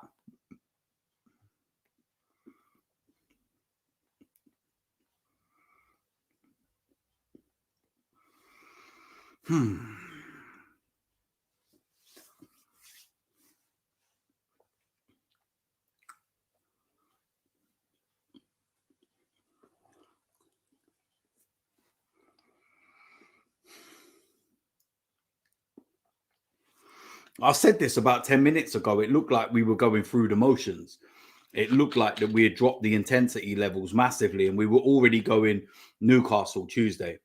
I said this about 10 minutes ago. It looked like we were going through the motions. It looked like that we had dropped the intensity levels massively, and we were already going Newcastle Tuesday.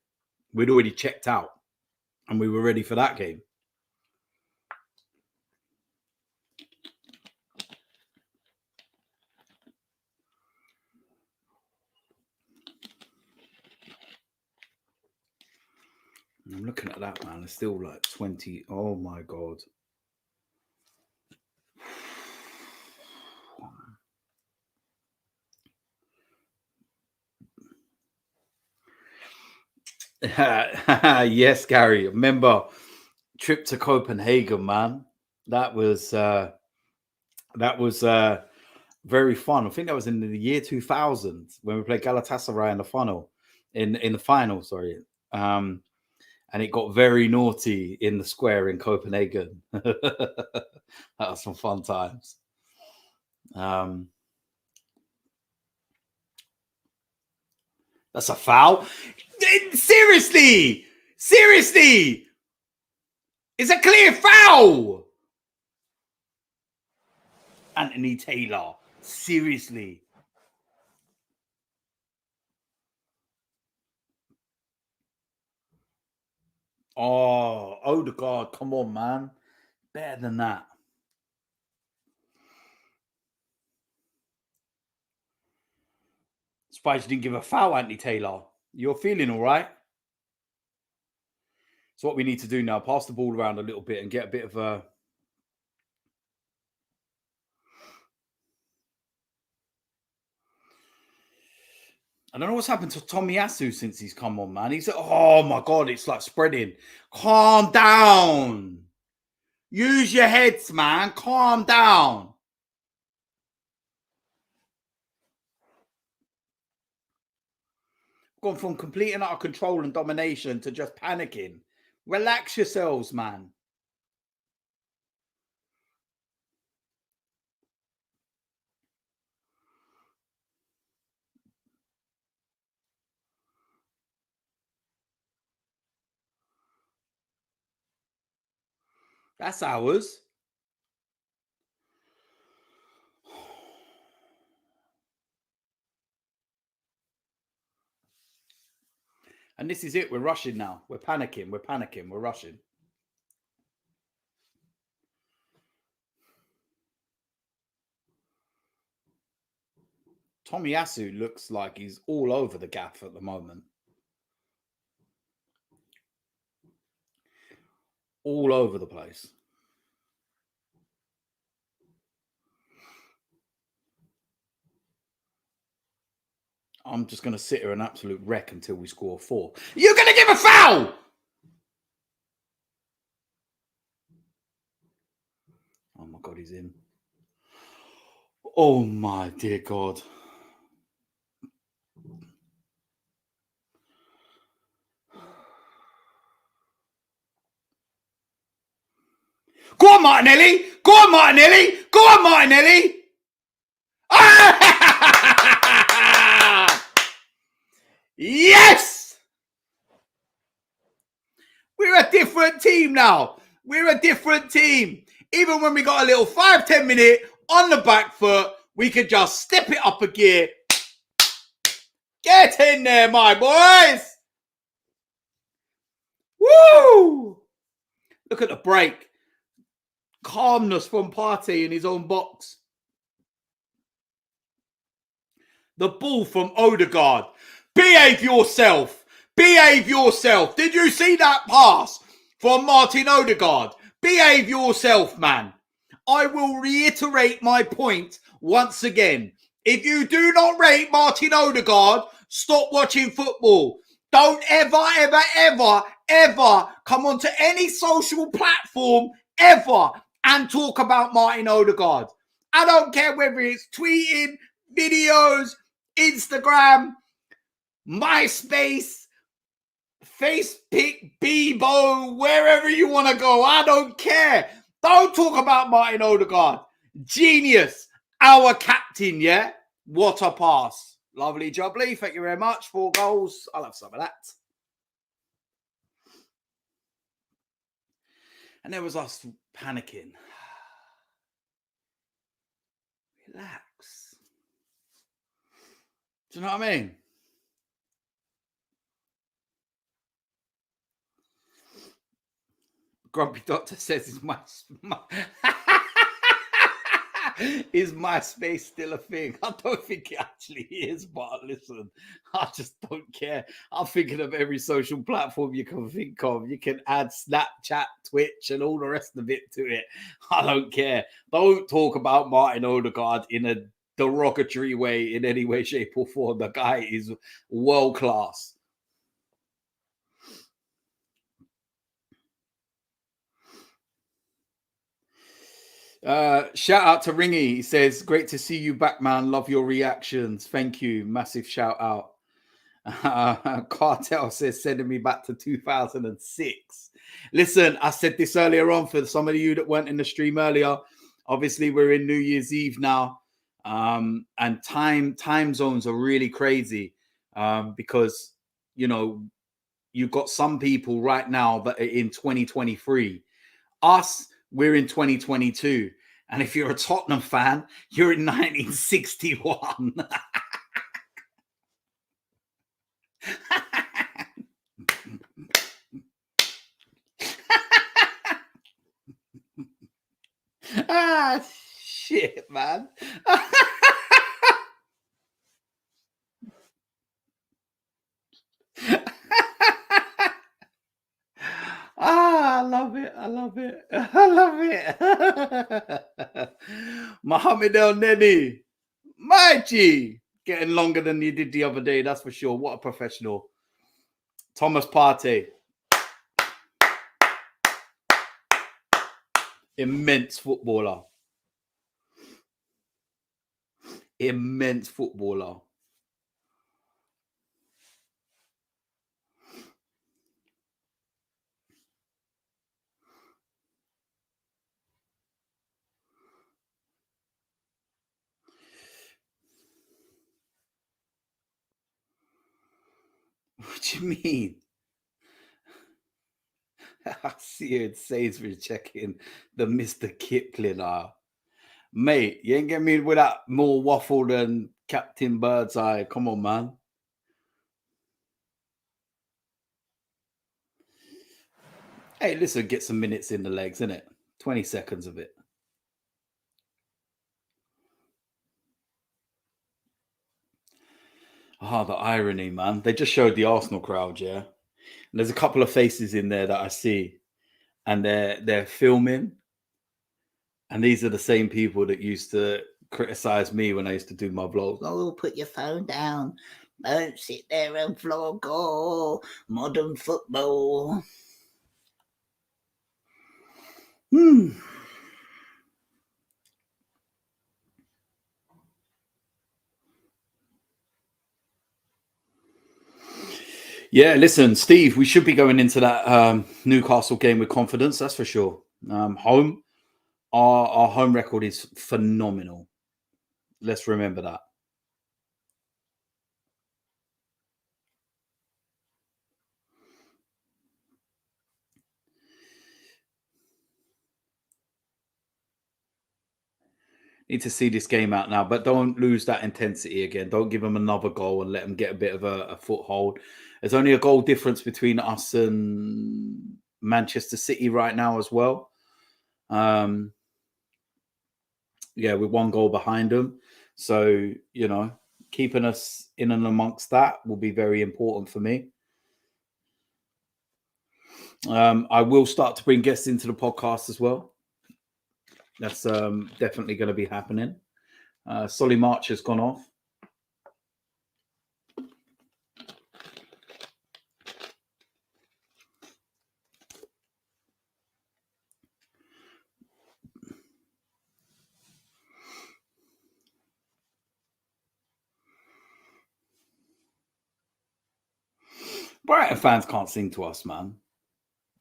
We'd already checked out, and we were ready for that game. I'm looking at that, man. It's still like 20. Oh, my God. Yes, Gary. Remember, trip to Copenhagen, man. That was very fun. I think that was in the year 2000 when we played Galatasaray in the final. Sorry. And it got very naughty in the square in Copenhagen. That was some fun times. That's a foul. Seriously, it's a clear foul. Anthony Taylor, seriously. Oh, Odegaard, come on, man. Better than that. Surprised you didn't give a foul, Anthony Taylor. You're feeling all right? So what we need to do now, pass the ball around a little bit and get a bit of a... I don't know what's happened to Tomiyasu since he's come on, man. He's... Oh, my God, it's like spreading. Calm down. Use your heads, man. Calm down. Gone from complete and utter control and domination to just panicking. Relax yourselves, man. That's ours. And this is it. We're rushing now. We're panicking. We're rushing. Tomiyasu looks like he's all over the gaff at the moment. All over the place. I'm just going to sit here an absolute wreck until we score 4. You're going to give a foul! Oh, my God, he's in. Oh, my dear God. Go on, Martinelli. Go on, Martinelli. Go on, Martinelli. Yes! We're a different team now. We're a different team. Even when we got a little 5-10 minute on the back foot, we could just step it up a gear. Get in there, my boys. Woo! Look at the break. Calmness from Partey in his own box. The ball from Odegaard. Behave yourself. Behave yourself. Did you see that pass from Martin Odegaard? Behave yourself, man. I will reiterate my point once again. If you do not rate Martin Odegaard, stop watching football. Don't ever come onto any social platform ever and talk about Martin Odegaard. I don't care whether it's tweeting, videos, Instagram, MySpace, Facebook, Bebo, wherever you want to go. I don't care. Don't talk about Martin Odegaard. Genius. Our captain, yeah? What a pass. Lovely jubbly. Thank you very much. 4 goals. I'll have some of that. And there was us panicking. Relax. Do you know what I mean? Grumpy Doctor says, is MySpace still a thing? I don't think it actually is, but listen, I just don't care. I'm thinking of every social platform you can think of. You can add Snapchat, Twitch, and all the rest of it to it. I don't care. Don't talk about Martin Odegaard in a derogatory way in any way, shape, or form. The guy is world class. Shout out to Ringy. He says, great to see you back, man. Love your reactions. Thank you. Massive shout out. Cartel says, sending me back to 2006. Listen, I said this earlier on for some of you that weren't in the stream earlier. Obviously, we're in New Year's Eve now. And time zones are really crazy because, you know, you've got some people right now that are in 2023. Us, we're in 2022. And if you're a Tottenham fan, you're in 1961. Shit, man. I love it. I love it. I love it. Mohamed El Neni. My G. Getting longer than you did the other day, that's for sure. What a professional. Thomas Partey. Immense footballer. Immense footballer. What do you mean? I see it says we're checking the Mr. Kipling. Mate, you ain't getting me with that more waffle than Captain Birdseye. Come on, man. Hey, listen, get some minutes in the legs, innit? 20 seconds of it. The irony, man. They just showed the Arsenal crowd, yeah? And there's a couple of faces in there that I see. And they're filming. And these are the same people that used to criticize me when I used to do my vlogs. Oh, put your phone down. Don't sit there and vlog. Oh, modern football. Yeah, listen, Steve, we should be going into that Newcastle game with confidence. That's for sure. Home, Our home record is phenomenal. Let's remember that. Need to see this game out now, but don't lose that intensity again. Don't give them another goal and let them get a bit of a foothold. There's only a goal difference between us and Manchester City right now as well. Yeah, with one goal behind them. So, you know, keeping us in and amongst that will be very important for me. I will start to bring guests into the podcast as well. That's definitely going to be happening. Solly March has gone off. Brighton fans can't sing to us, man.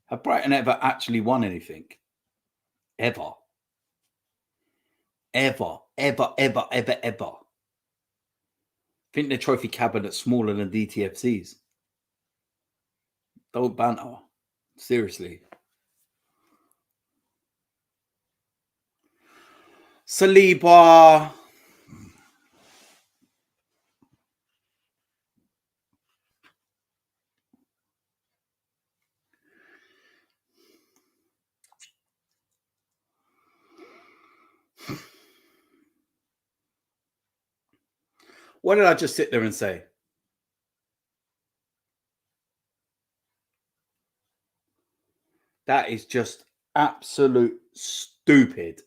Have Brighton ever actually won anything? Ever. Ever. Ever, ever, ever, ever. I think their trophy cabinet's smaller than DTFC's. Don't banter. Seriously. Saliba. What did I just sit there and say? That is just absolute stupid.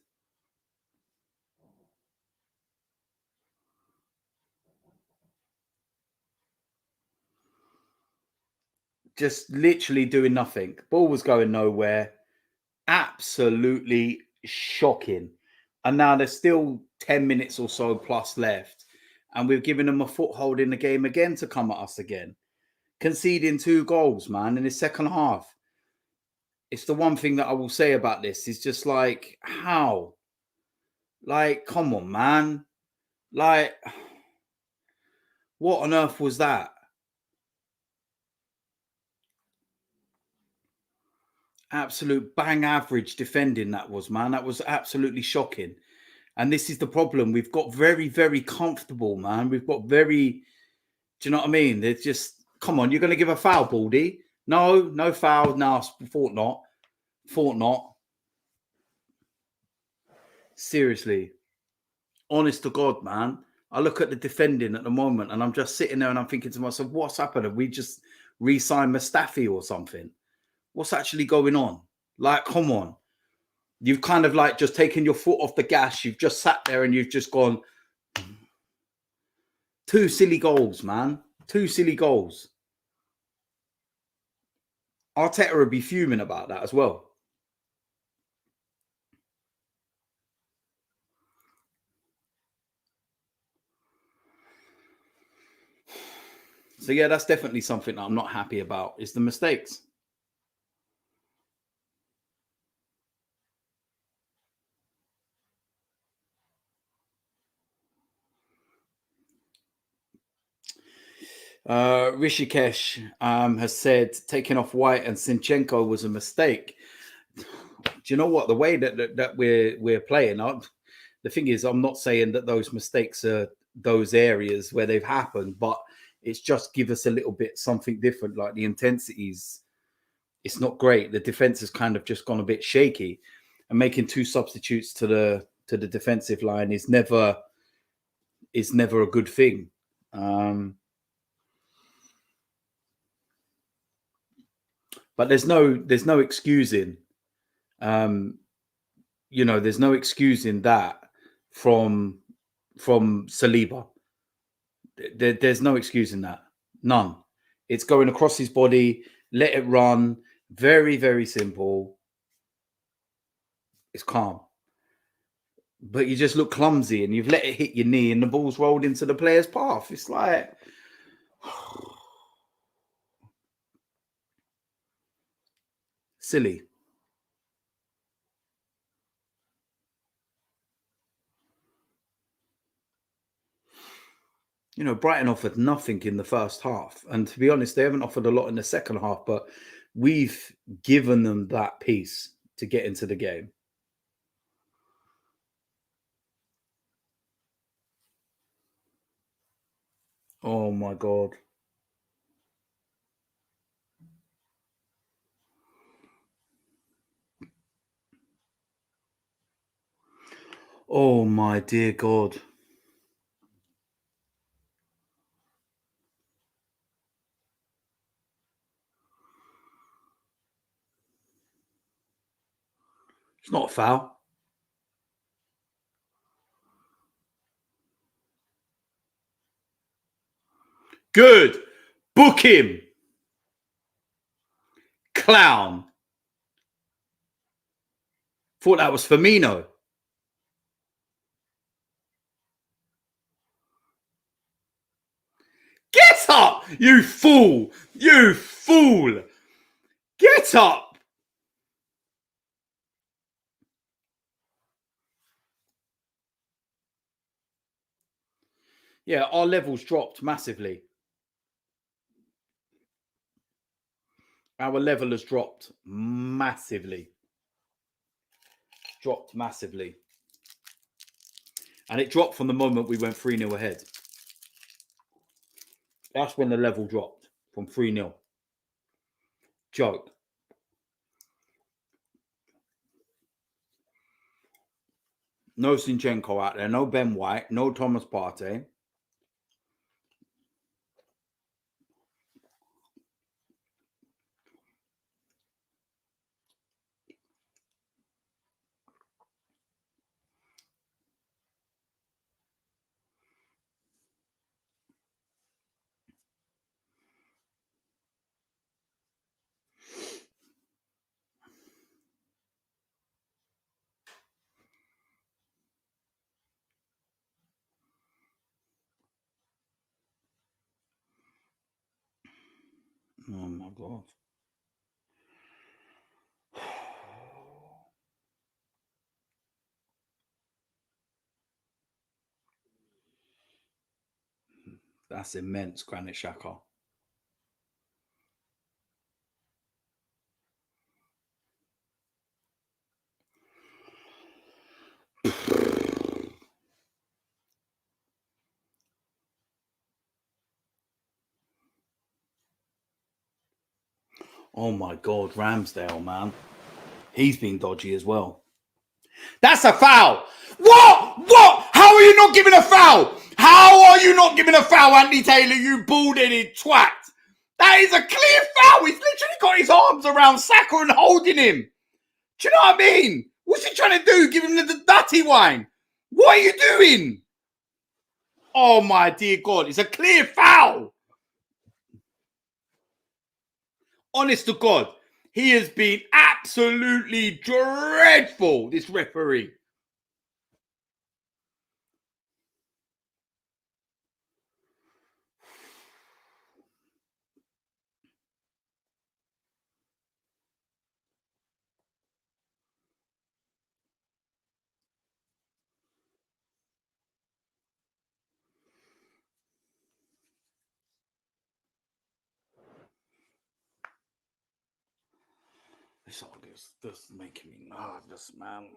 Just literally doing nothing. Ball was going nowhere. Absolutely shocking. And now there's still 10 minutes or so plus left. And we've given them a foothold in the game again to come at us again. Conceding 2 goals, man, in the second half. It's the one thing that I will say about this is just like, how? Like, come on, man. Like, what on earth was that? Absolute bang average defending that was, man. That was absolutely shocking. And this is the problem. We've got very, very comfortable, man. We've got very, do you know what I mean? They're just, come on, you're going to give a foul, Baldy? No foul. No, thought not. Thought not. Seriously. Honest to God, man. I look at the defending at the moment and I'm just sitting there and I'm thinking to myself, what's happened? Have we just re-signed Mustafi or something? What's actually going on? Like, come on. You've kind of like just taken your foot off the gas. You've just sat there and you've just gone, 2 silly goals, man. 2 silly goals. Arteta would be fuming about that as well. So yeah, that's definitely something that I'm not happy about. Is the mistakes. Rishikesh has said taking off White and Sinchenko was a mistake. Do you know what? The way that we're playing, the thing is, I'm not saying that those mistakes are those areas where they've happened, but it's just give us a little bit something different. Like the intensities, it's not great. The defense has kind of just gone a bit shaky, and making 2 substitutes to the defensive line is never a good thing. But there's no excusing. There's no excusing that from Saliba. There's no excusing that. None. It's going across his body. Let it run. Very, very simple. It's calm. But you just look clumsy and you've let it hit your knee and the ball's rolled into the player's path. It's like... silly. You know, Brighton offered nothing in the first half. And to be honest, they haven't offered a lot in the second half, but we've given them that piece to get into the game. Oh my God. Oh my dear God. It's not a foul. Good. Book him. Clown. Thought that was Firmino. Get up, you fool. You fool. Get up. Yeah, our levels dropped massively. Our level has dropped massively. Dropped massively. And it dropped from the moment we went 3-0 ahead. That's when the level dropped from 3-0. Joke. No Zinchenko out there. No Ben White. No Thomas Partey. Oh my God. That's immense, Granit Xhaka. Oh my God, Ramsdale, man. He's been dodgy as well. That's a foul. What? What? How are you not giving a foul? How are you not giving a foul, Andy Taylor, you bald-headed twat? That is a clear foul. He's literally got his arms around Saka and holding him. Do you know what I mean? What's he trying to do? Give him the dirty wine. What are you doing? Oh my dear God. It's a clear foul. Honest to God, he has been absolutely dreadful, this referee. This is making me nervous, man.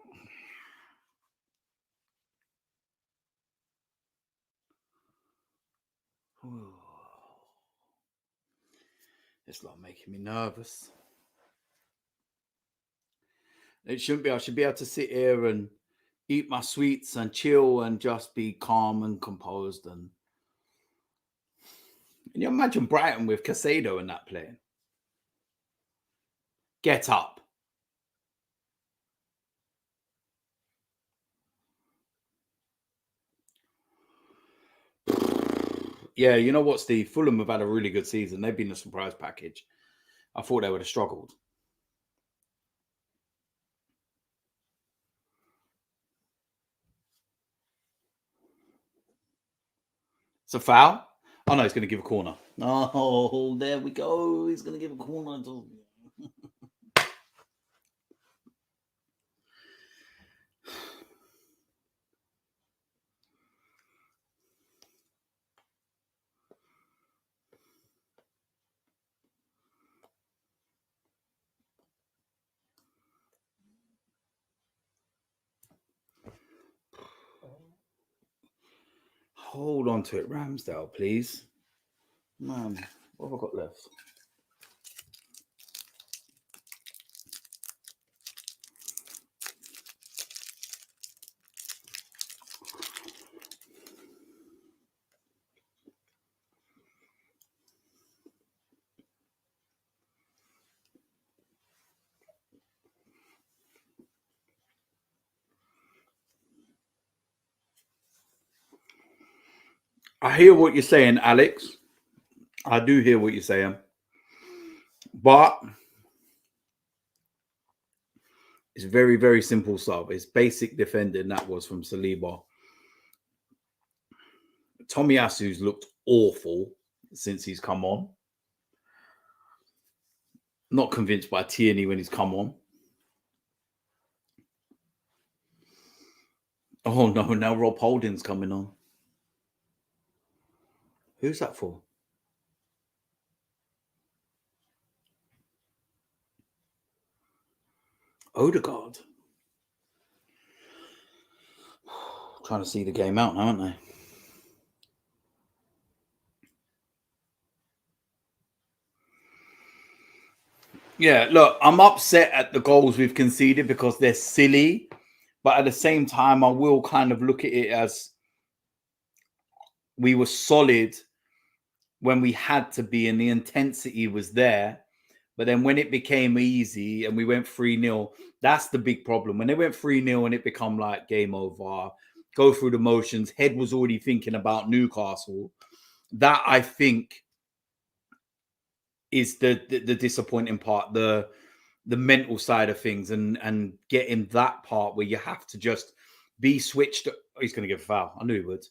It's not making me nervous. It shouldn't be. I should be able to sit here and eat my sweets and chill and just be calm and composed. And can you imagine Brighton with Casado and that playing? Get up. Yeah, you know what, Steve? Fulham have had a really good season. They've been a surprise package. I thought they would have struggled. It's a foul. Oh no, he's going to give a corner. Oh, there we go. He's going to give a corner. Hold on to it, Ramsdale, please. Man, what have I got left? I hear what you're saying, Alex. I do hear what you're saying. But it's very, very simple stuff. It's basic defending that was from Saliba. Tomiyasu's looked awful since he's come on. Not convinced by Tierney when he's come on. Oh no, now Rob Holding's coming on. Who's that for? Odegaard. Trying to see the game out now, aren't they? Yeah, look, I'm upset at the goals we've conceded because they're silly. But at the same time, I will kind of look at it as we were solid when we had to be and the intensity was there. But then when it became easy and we went 3-0, that's the big problem. When they went 3-0 and it become like game over, go through the motions, head was already thinking about Newcastle. That, I think, is the disappointing part, the mental side of things and getting that part where you have to just be switched. Oh, he's going to give a foul. I knew he would.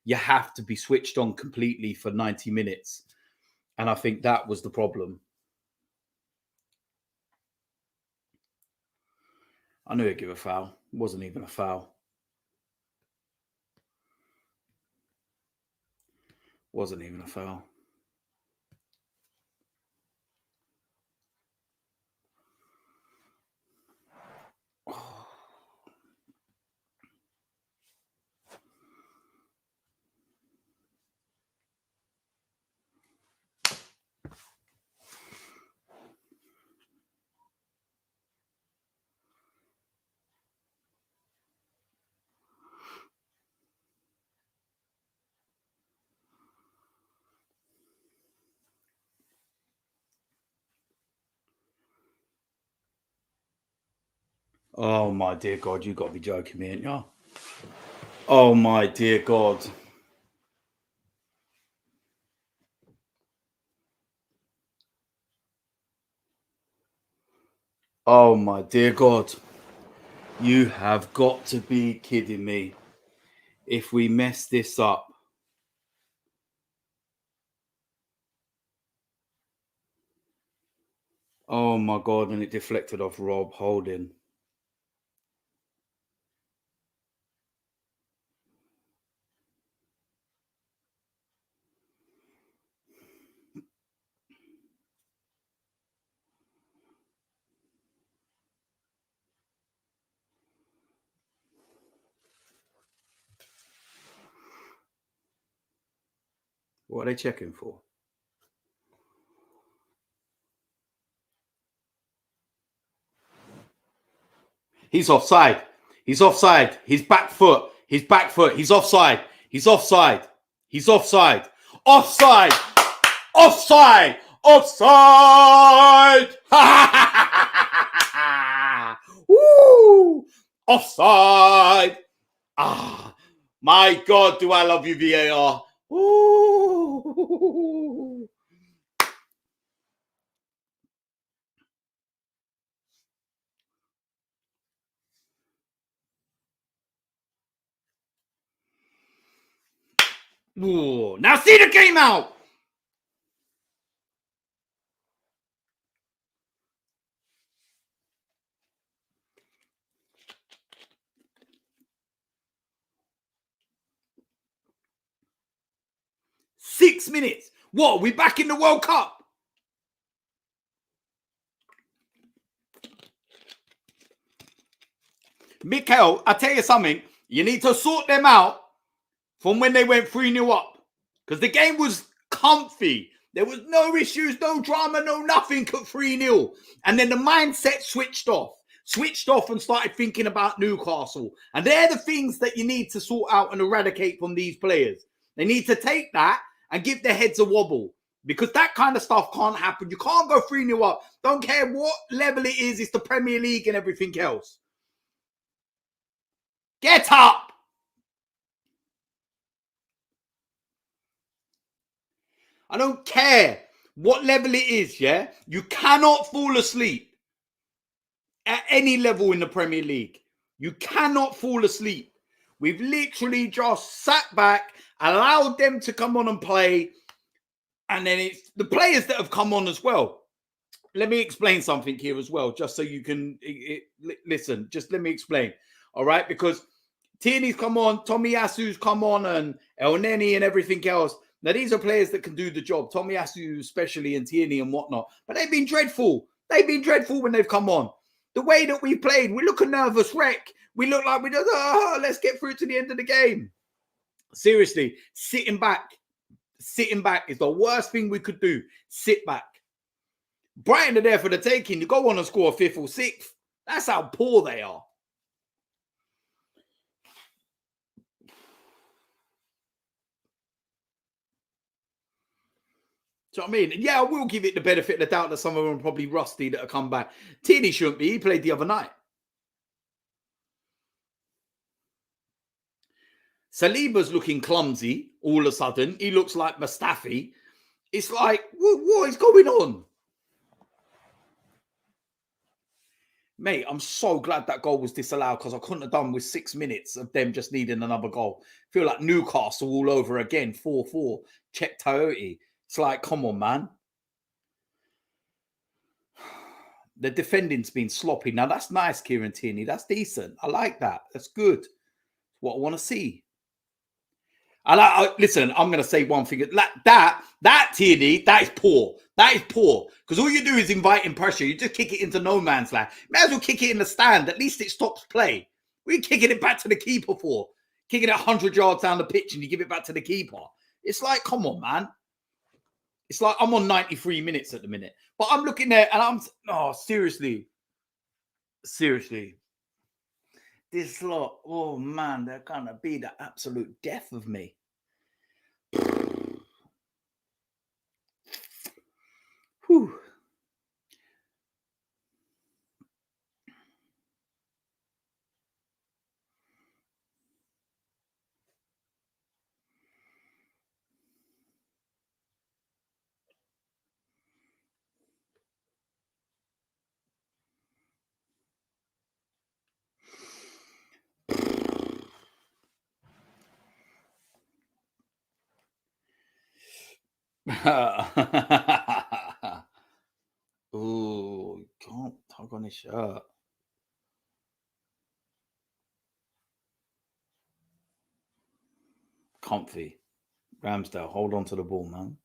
You have to be switched on completely for 90 minutes. And I think that was the problem. I knew he'd give a foul. It wasn't even a foul. Wasn't even a foul. Oh, my dear God, you got to be joking me, ain't you? Oh, my dear God. Oh, my dear God. You have got to be kidding me. If we mess this up. Oh, my God, and it deflected off Rob Holding. What are they checking for? He's offside. He's offside. His back foot. His back foot. He's offside. He's offside. He's offside. Offside. Offside. Offside. Woo! Offside. Ah, my God, do I love you, VAR. Ooh. Ooh. Now see the game out. Six minutes. What? We back in the World Cup? Mikel, I tell you something. You need to sort them out from when they went 3-0 up. Because the game was comfy. There was no issues, no drama, no nothing at 3-0. And then the mindset switched off and started thinking about Newcastle. And they're the things that you need to sort out and eradicate from these players. They need to take that and give their heads a wobble. Because that kind of stuff can't happen. You can't go 3-0 up. Don't care what level it is. It's the Premier League and everything else. Get up. I don't care what level it is, yeah? You cannot fall asleep at any level in the Premier League. You cannot fall asleep. We've literally just sat back, allowed them to come on and play. And then it's the players that have come on as well. Let me explain something here as well, just so you can listen. Just let me explain. All right? Because Tierney's come on, Tomiyasu's come on, and El Neni and everything else. Now, these are players that can do the job. Tomiyasu especially, and Tierney and whatnot. But they've been dreadful. They've been dreadful when they've come on. The way that we played, we look a nervous wreck. We look like we just, let's get through to the end of the game. Seriously, sitting back is the worst thing we could do. Sit back. Brighton are there for the taking. You go on and score a 5th or 6th. That's how poor they are. Do you know what I mean? Yeah, I will give it the benefit of the doubt that some of them are probably rusty that have come back. Tierney shouldn't be. He played the other night. Saliba's looking clumsy all of a sudden. He looks like Mustafi. It's like, what is going on? Mate, I'm so glad that goal was disallowed because I couldn't have done with 6 minutes of them just needing another goal. Feel like Newcastle all over again, 4-4. Check Toyota. It's like, come on, man. The defending's been sloppy. Now, that's nice, Kieran Tierney. That's decent. I like that. That's good. What I want to see. Listen, I'm going to say one thing. That Tierney, that is poor. That is poor. Because all you do is inviting pressure. You just kick it into no man's land. You may as well kick it in the stand. At least it stops play. What are you kicking it back to the keeper for? Kicking it 100 yards down the pitch and you give it back to the keeper. It's like, come on, man. It's like I'm on 93 minutes at the minute. But I'm looking there and seriously. Seriously. This lot, oh man, they're going to be the absolute death of me. Whew. Oh, can't tug on his shirt. Comfy. Ramsdale, hold on to the ball, man.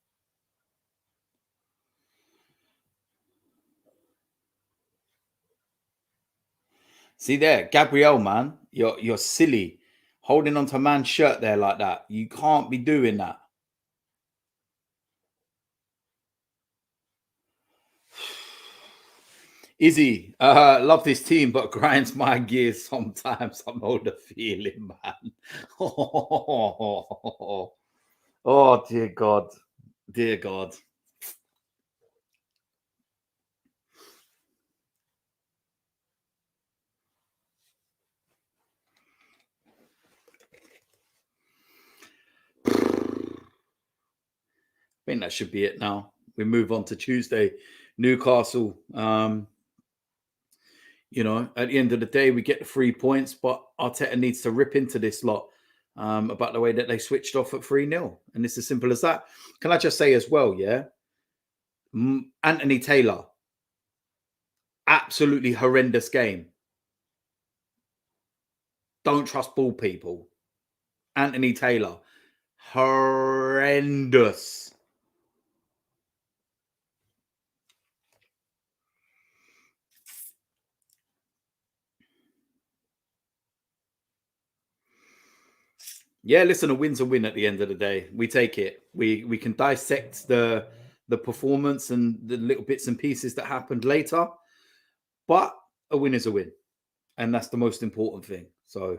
See there, Gabriel, man. You're silly. Holding onto a man's shirt there like that. You can't be doing that. Izzy, love this team, but grinds my gears sometimes. I know the feeling, man. Oh, dear God. Dear God. I think that should be it now. We move on to Tuesday. Newcastle. At the end of the day, we get the 3 points, but Arteta needs to rip into this lot about the way that they switched off at 3-0. And it's as simple as that. Can I just say as well, yeah? Anthony Taylor, absolutely horrendous game. Don't trust ball people. Anthony Taylor, horrendous. Yeah, listen, a win's a win at the end of the day. We take it. We can dissect the performance and the little bits and pieces that happened later, but a win is a win, and that's the most important thing. So,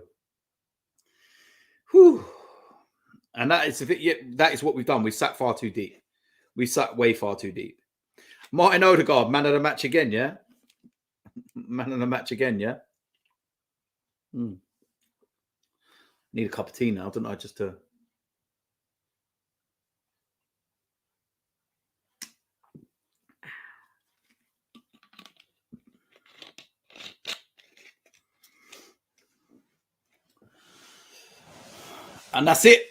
whew. And that is yeah, that is what we've done. We sat far too deep. We sat way far too deep. Martin Odegaard, man of the match again, yeah? Man of the match again, yeah? Need a cup of tea now, don't I? Just to. And that's it.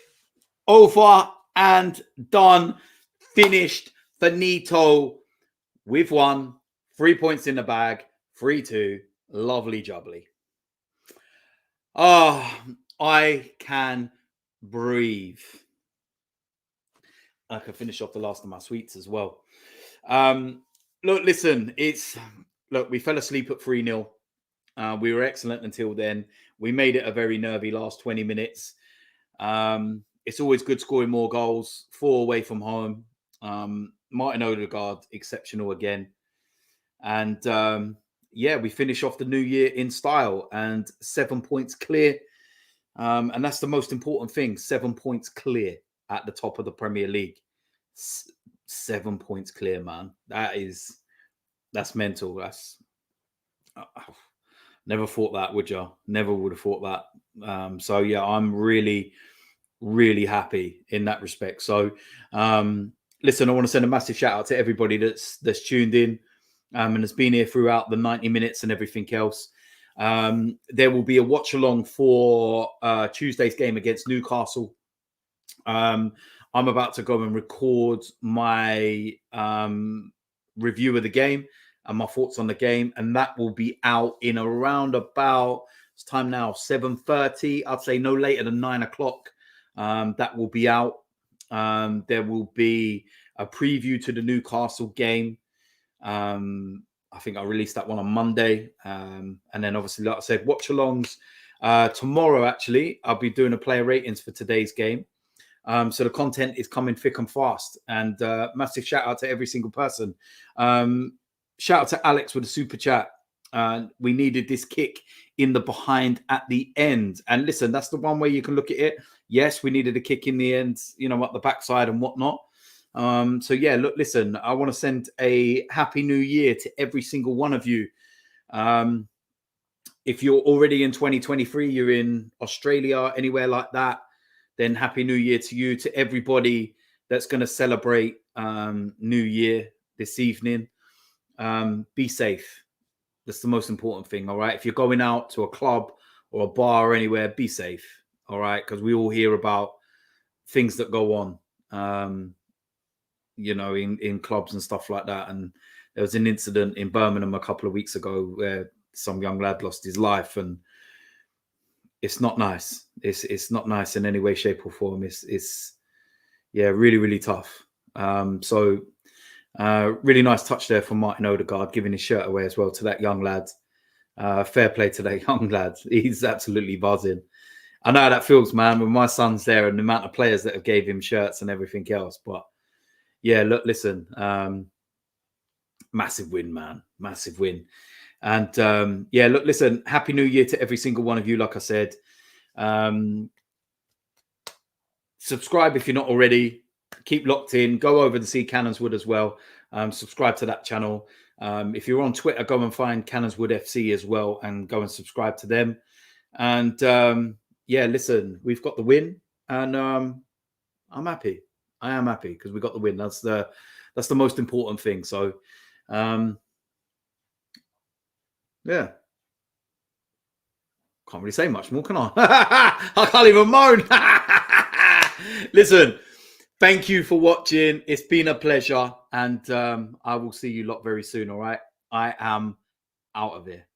Over and done. Finished. Finito. We've won. 3 points in the bag. 3-2. Lovely jubbly. I can breathe. I can finish off the last of my sweets as well. Look, listen, we fell asleep at 3-0. We were excellent until then. We made it a very nervy last 20 minutes. It's always good scoring more goals. 4 away from home. Martin Odegaard, exceptional again. And we finish off the new year in style and 7 points clear. And that's the most important thing. 7 points clear at the top of the Premier League. 7 points clear, man. That's mental. Never thought that, would you? Never would have thought that. So yeah, I'm really, really happy in that respect. So listen, I want to send a massive shout out to everybody that's tuned in and has been here throughout the 90 minutes and everything else. There will be a watch along for Tuesday's game against Newcastle. I'm about to go and record my review of the game and my thoughts on the game, and that will be out in around about, it's time now, 7:30. I'd say no later than 9 o'clock. That will be out. There will be a preview to the Newcastle game. I think I released that one on Monday. And then obviously, like I said, watch-alongs. Tomorrow, actually, I'll be doing a player ratings for today's game. So the content is coming thick and fast. And massive shout out to every single person. Shout out to Alex with a super chat. We needed this kick in the behind at the end. And listen, that's the one way you can look at it. Yes, we needed a kick in the end, at the backside and whatnot. So yeah, look, listen, I want to send a happy new year to every single one of you. If you're already in 2023, you're in Australia, anywhere like that, then happy new year to you. To everybody that's going to celebrate New Year this evening, be safe. That's the most important thing. All right. If you're going out to a club or a bar or anywhere, be safe. All right. Because we all hear about things that go on, in clubs and stuff like that. And there was an incident in Birmingham a couple of weeks ago where some young lad lost his life, and it's not nice. It's not nice in any way, shape, or form. It's really, really tough. So really nice touch there from Martin Odegaard, giving his shirt away as well to that young lad. Fair play to that young lad. He's absolutely buzzing. I know how that feels, man, when my son's there and the amount of players that have gave him shirts and everything else. But yeah, look, listen, massive win, man, massive win. And look, listen, happy new year to every single one of you. Like I said, subscribe if you're not already. Keep locked in. Go over to see Cannonswood as well. Subscribe to that channel. If you're on Twitter, go and find Cannonswood FC as well and go and subscribe to them. And listen, we've got the win, and I'm happy. I am happy because we got the win. That's the most important thing. So yeah. Can't really say much more, can I? I can't even moan. Listen, thank you for watching. It's been a pleasure. And I will see you lot very soon, all right? I am out of here.